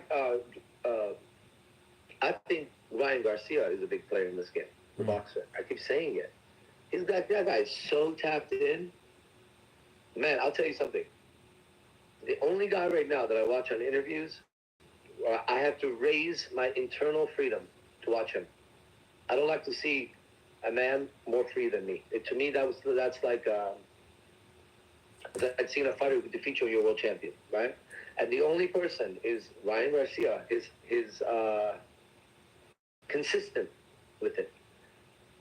I think Ryan Garcia is a big player in this game, the boxer. I keep saying it. That guy is so tapped in. Man, I'll tell you something. The only guy right now that I watch on interviews, I have to raise my internal freedom to watch him. I don't like to see a man more free than me. To me, that's like I'd seen a fighter who could defeat you, you're world champion, right? And the only person is Ryan Garcia. His consistent with it.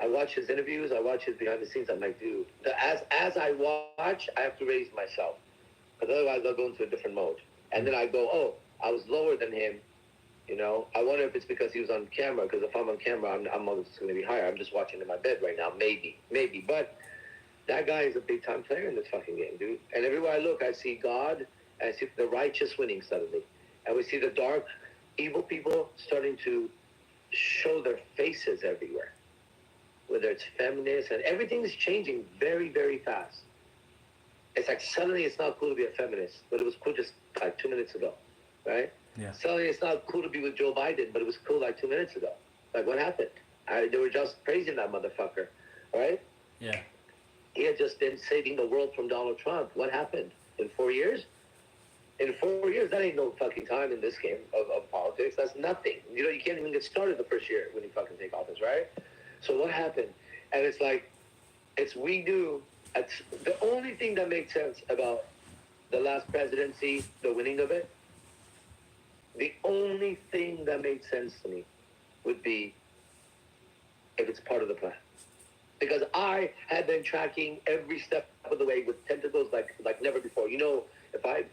I watch his interviews. I watch his behind the scenes. I'm like, dude. As I watch, I have to raise myself, because otherwise I'll go into a different mode. And then I go, oh, I was lower than him. You know, I wonder if it's because he was on camera. Because if I'm on camera, I'm going to be higher. I'm just watching in my bed right now. Maybe. But that guy is a big time player in this fucking game, dude. And everywhere I look, I see God. And I see the righteous winning suddenly, and we see the dark, evil people starting to show their faces everywhere. Whether it's feminists, and everything is changing very, very fast. It's like suddenly it's not cool to be a feminist, but it was cool just like 2 minutes ago, right? Yeah. Suddenly it's not cool to be with Joe Biden, but it was cool like 2 minutes ago. Like, what happened? They were just praising that motherfucker, right? Yeah. He had just been saving the world from Donald Trump. What happened? In 4 years? In 4 years, that ain't no fucking time in this game of politics. That's nothing. You know, you can't even get started the first year when you fucking take office, right? So what happened? And it's like, we knew, the only thing that makes sense about the last presidency, the winning of it, the only thing that made sense to me would be if it's part of the plan. Because I had been tracking every step of the way with tentacles like never before. You know, if I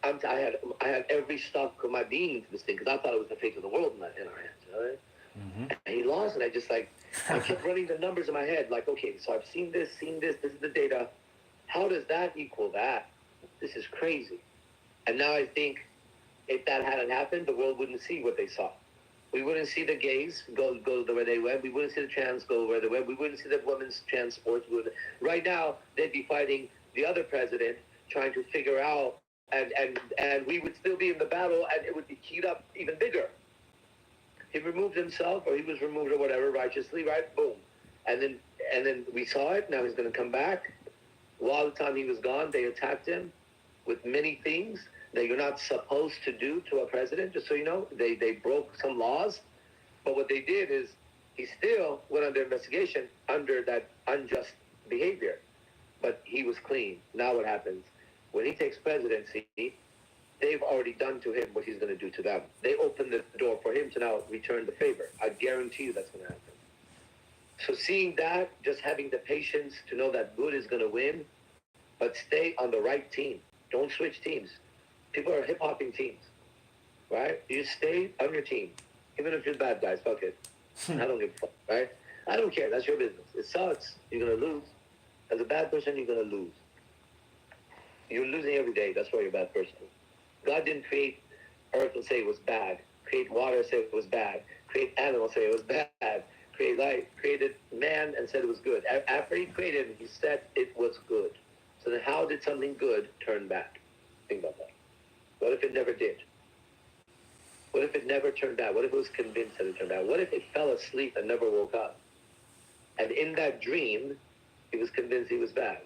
had every stock of my being to this thing, because I thought it was the fate of the world in our hands. You know? Mm-hmm. And he lost, and I kept running the numbers in my head. Like, okay, so I've seen this. This is the data. How does that equal that? This is crazy. And now I think if that hadn't happened, the world wouldn't see what they saw. We wouldn't see the gays go the way they went. We wouldn't see the trans go where they went. We wouldn't see the women's trans sports. Right now, they'd be fighting the other president, trying to figure out, and we would still be in the battle, and it would be keyed up even bigger. He removed himself, or he was removed, or whatever, righteously, right? Boom. And then we saw it. Now he's going to come back. While the time he was gone, they attacked him with many things that you're not supposed to do to a president, just so you know. They broke some laws. But what they did is he still went under investigation under that unjust behavior. But he was clean. Now what happens? When he takes presidency, they've already done to him what he's going to do to them. They opened the door for him to now return the favor. I guarantee you that's going to happen. So seeing that, just having the patience to know that good is going to win, but stay on the right team. Don't switch teams. People are hip-hopping teams, right? You stay on your team. Even if you're bad guys, fuck it. I don't give a fuck, right? I don't care. That's your business. It sucks. You're going to lose. As a bad person, you're going to lose. You're losing every day. That's why you're a bad person. God didn't create earth and say it was bad. Create water and say it was bad. Create animals and say it was bad. Create light. Created man and said it was good. After he created it, he said it was good. So then how did something good turn bad? Think about that. What if it never did? What if it never turned bad? What if it was convinced that it turned bad? What if it fell asleep and never woke up? And in that dream, he was convinced he was bad.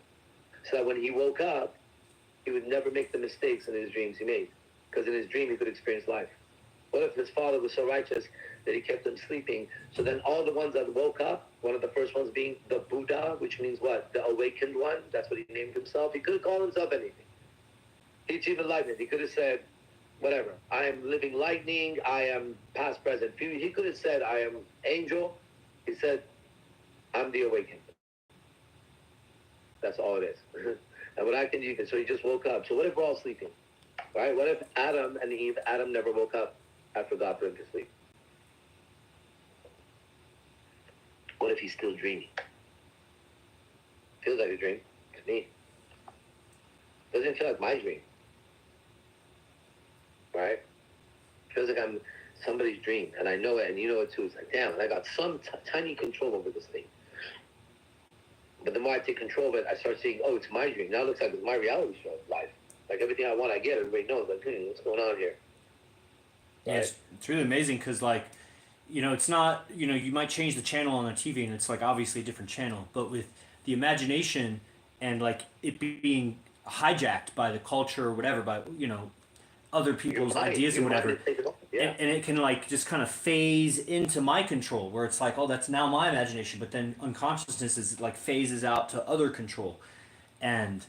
So that when he woke up, he would never make the mistakes in his dreams he made. Because in his dream, he could experience life. What if his father was so righteous that he kept him sleeping? So then all the ones that woke up, one of the first ones being the Buddha, which means what? The awakened one. That's what he named himself. He could have called himself anything. He's even lightning. He could have said, whatever. I am living lightning. I am past, present, future. He could have said, I am angel. He said, I'm the awakened. That's all it is. And what I can do, so he just woke up. So what if we're all sleeping? Right? What if Adam and Eve, Adam never woke up after God put him to sleep? What if he's still dreaming? Feels like a dream to me. Doesn't feel like my dream. Right? Feels like I'm somebody's dream, and I know it, and you know it too. It's like, damn, and I got some tiny control over this thing. But the more I take control of it, I start seeing, oh, it's my dream. Now it looks like it's my reality show of life. Like everything I want, I get. Everybody knows, like, what's going on here? Right? Yeah, it's really amazing because, like, you know, it's not, you know, you might change the channel on the TV and it's like obviously a different channel, but with the imagination and like it being hijacked by the culture or whatever, by other people's ideas and whatever, Yeah. and it can like just kind of phase into my control, where it's like, oh, that's now my imagination, but then unconsciousness is like phases out to other control, and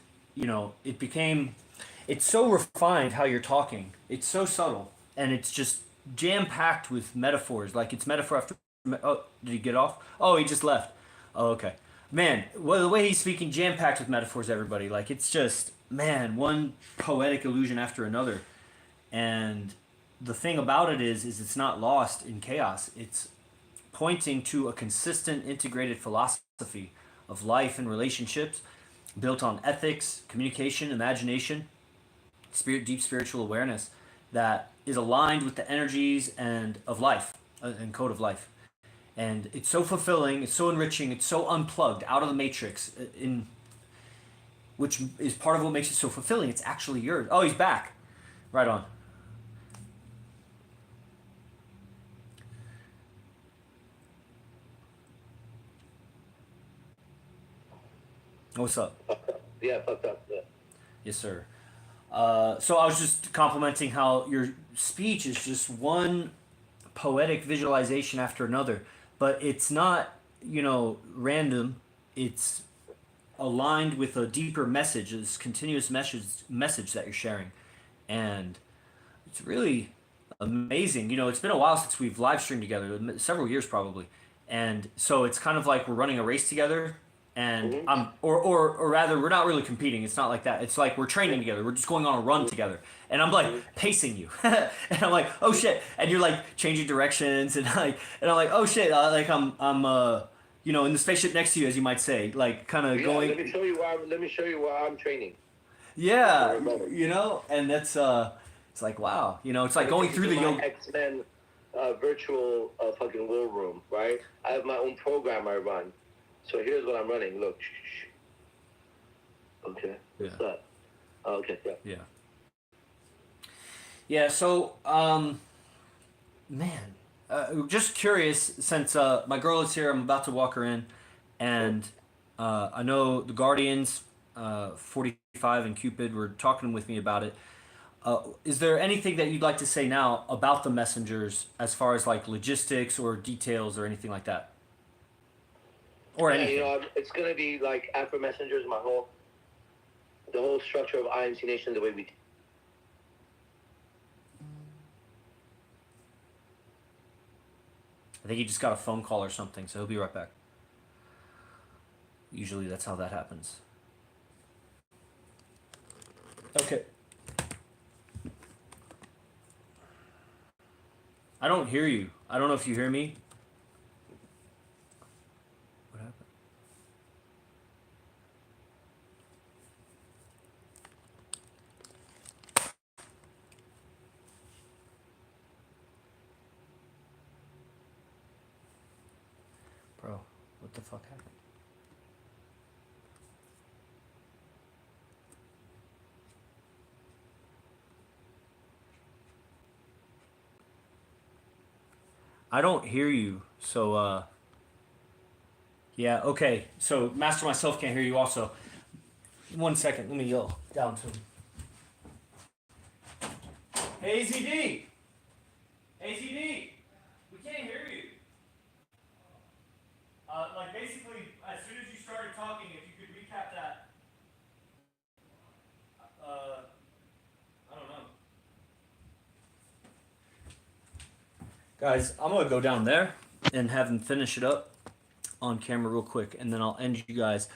it became, it's so refined how you're talking, it's so subtle, and it's just jam packed with metaphors, like it's metaphor after oh, did he get off? Oh, he just left. Oh, okay. Man, well, the way he's speaking, jam packed with metaphors, everybody. Like, it's just, man, one poetic illusion after another. And the thing about it is it's not lost in chaos. It's pointing to a consistent, integrated philosophy of life and relationships built on ethics, communication, imagination, deep spiritual awareness that is aligned with the energies and of life and code of life. And it's so fulfilling, it's so enriching, it's so unplugged out of the matrix, in which is part of what makes it so fulfilling. It's actually yours. Oh, he's back. Right on. What's up? Yeah, fucked up. Yeah. Yes, sir. So I was just complimenting how your speech is just one poetic visualization after another, but it's not, random. It's aligned with a deeper message, this continuous message that you're sharing, and it's really amazing. It's been a while since we've live streamed together, several years probably, and so it's kind of like we're running a race together. And Mm-hmm. or rather, we're not really competing. It's not like that. It's like we're training together. We're just going on a run together. And I'm like pacing you, and I'm like, oh shit, and you're like changing directions, and I'm like, oh shit, like I'm in the spaceship next to you, as you might say, like kind of Yeah, going. let me show you where I'm training. Yeah, and that's it's like wow, it's like going through the my yoga. X-Men virtual fucking war room, right? I have my own program I run. So here's what I'm running. Look. Okay. What's that? Oh, okay. Yeah. Yeah. Yeah. So, man, just curious, since my girl is here, I'm about to walk her in, and I know the Guardians, 45 and Cupid were talking with me about it. Is there anything that you'd like to say now about the messengers, as far as like logistics or details or anything like that? Or Yeah, anything? it's gonna be like Afro Messengers, the whole structure of IMC Nation, the way we. I think he just got a phone call or something, so he'll be right back. Usually that's how that happens. Okay. I don't hear you. I don't know if you hear me. What happened? Bro, what the fuck happened? I don't hear you. So yeah, okay. So Master myself can't hear you also. 1 second, let me yell down to him. Hey AZD! AZD! We can't hear you. Like basically, as soon as you started talking, if you could recap that. I don't know. Guys, I'm gonna go down there and have him finish it up on camera real quick, and then I'll end you guys.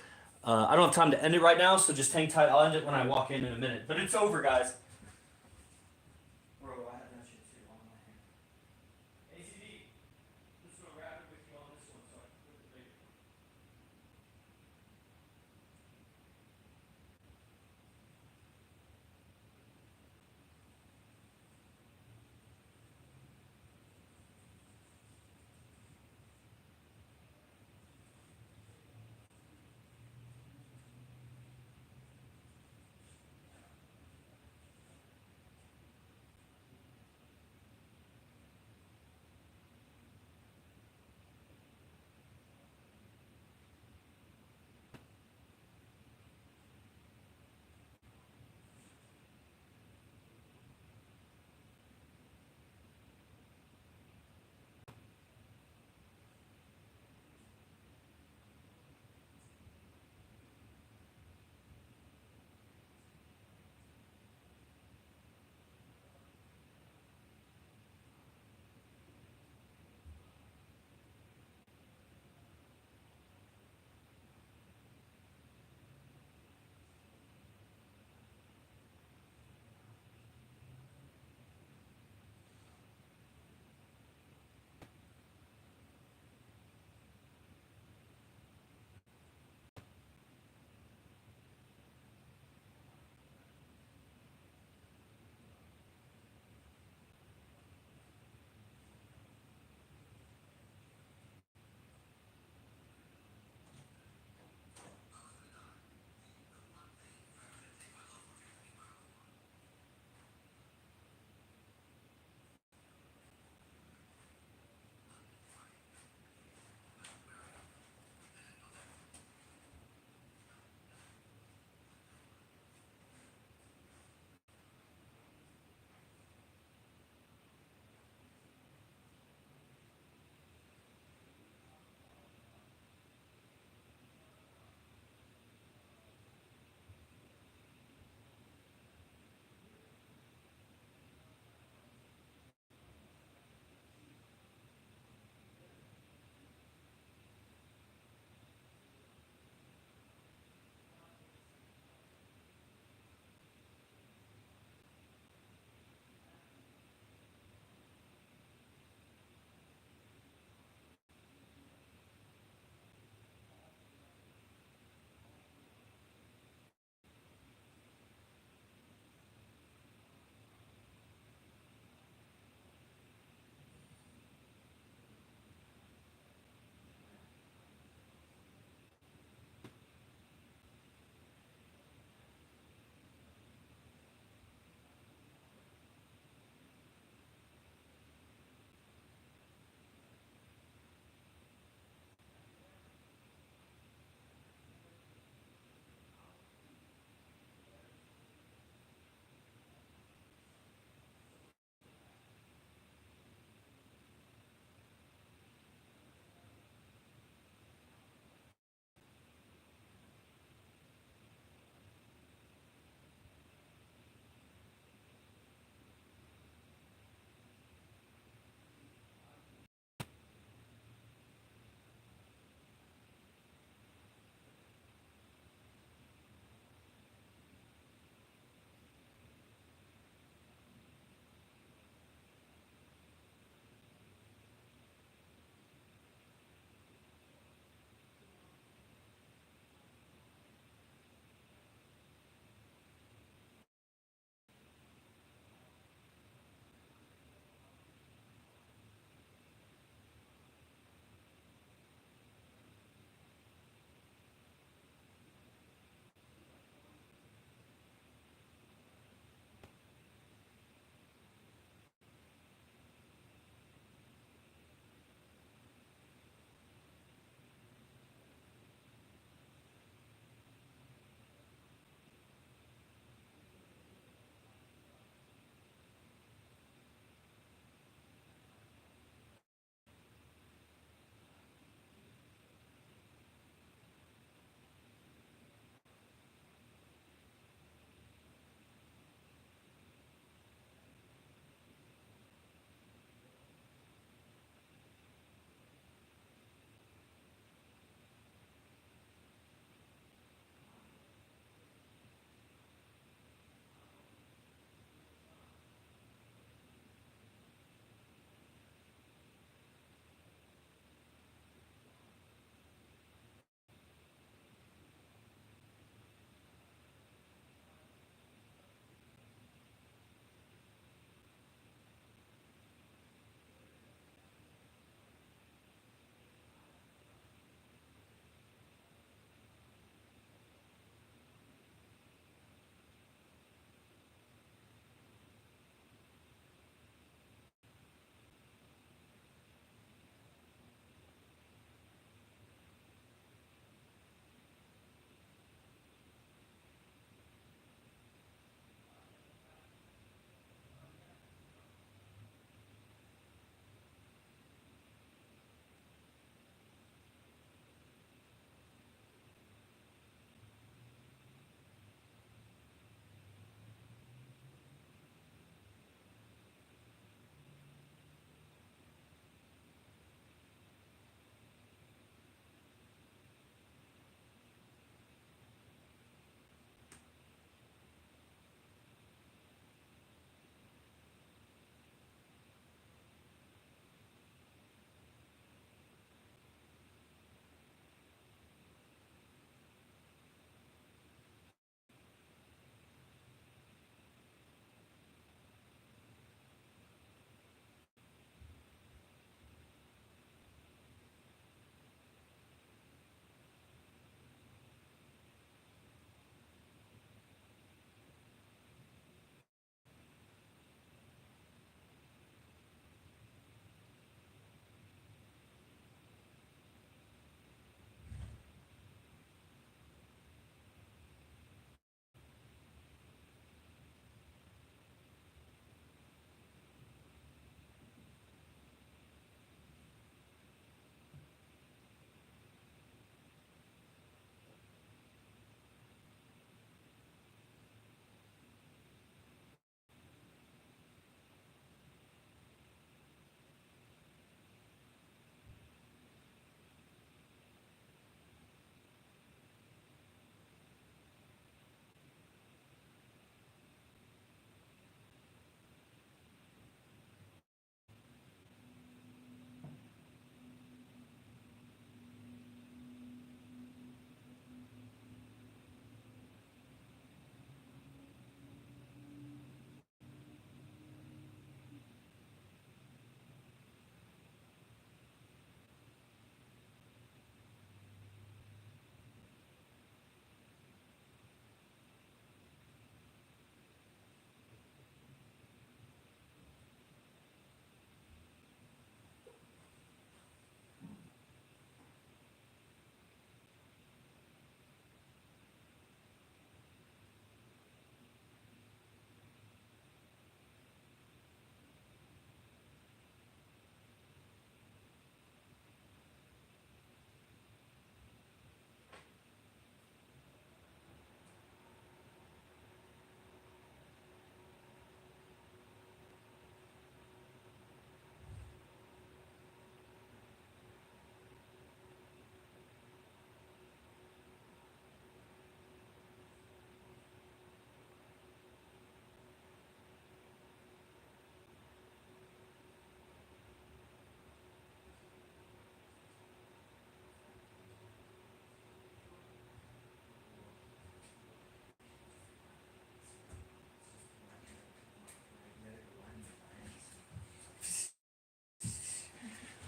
I don't have time to end it right now, so just hang tight. I'll end it when I walk in a minute. But it's over, guys. Bro, I have that shit too on my hand. ACD, just gonna wrap it with you on this one so I can put the big one.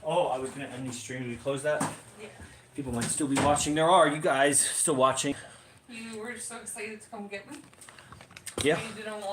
Oh, I was gonna end these streams. We close that. Yeah. People might still be watching. There are you guys still watching? You were so excited to come get me. Yeah. You didn't want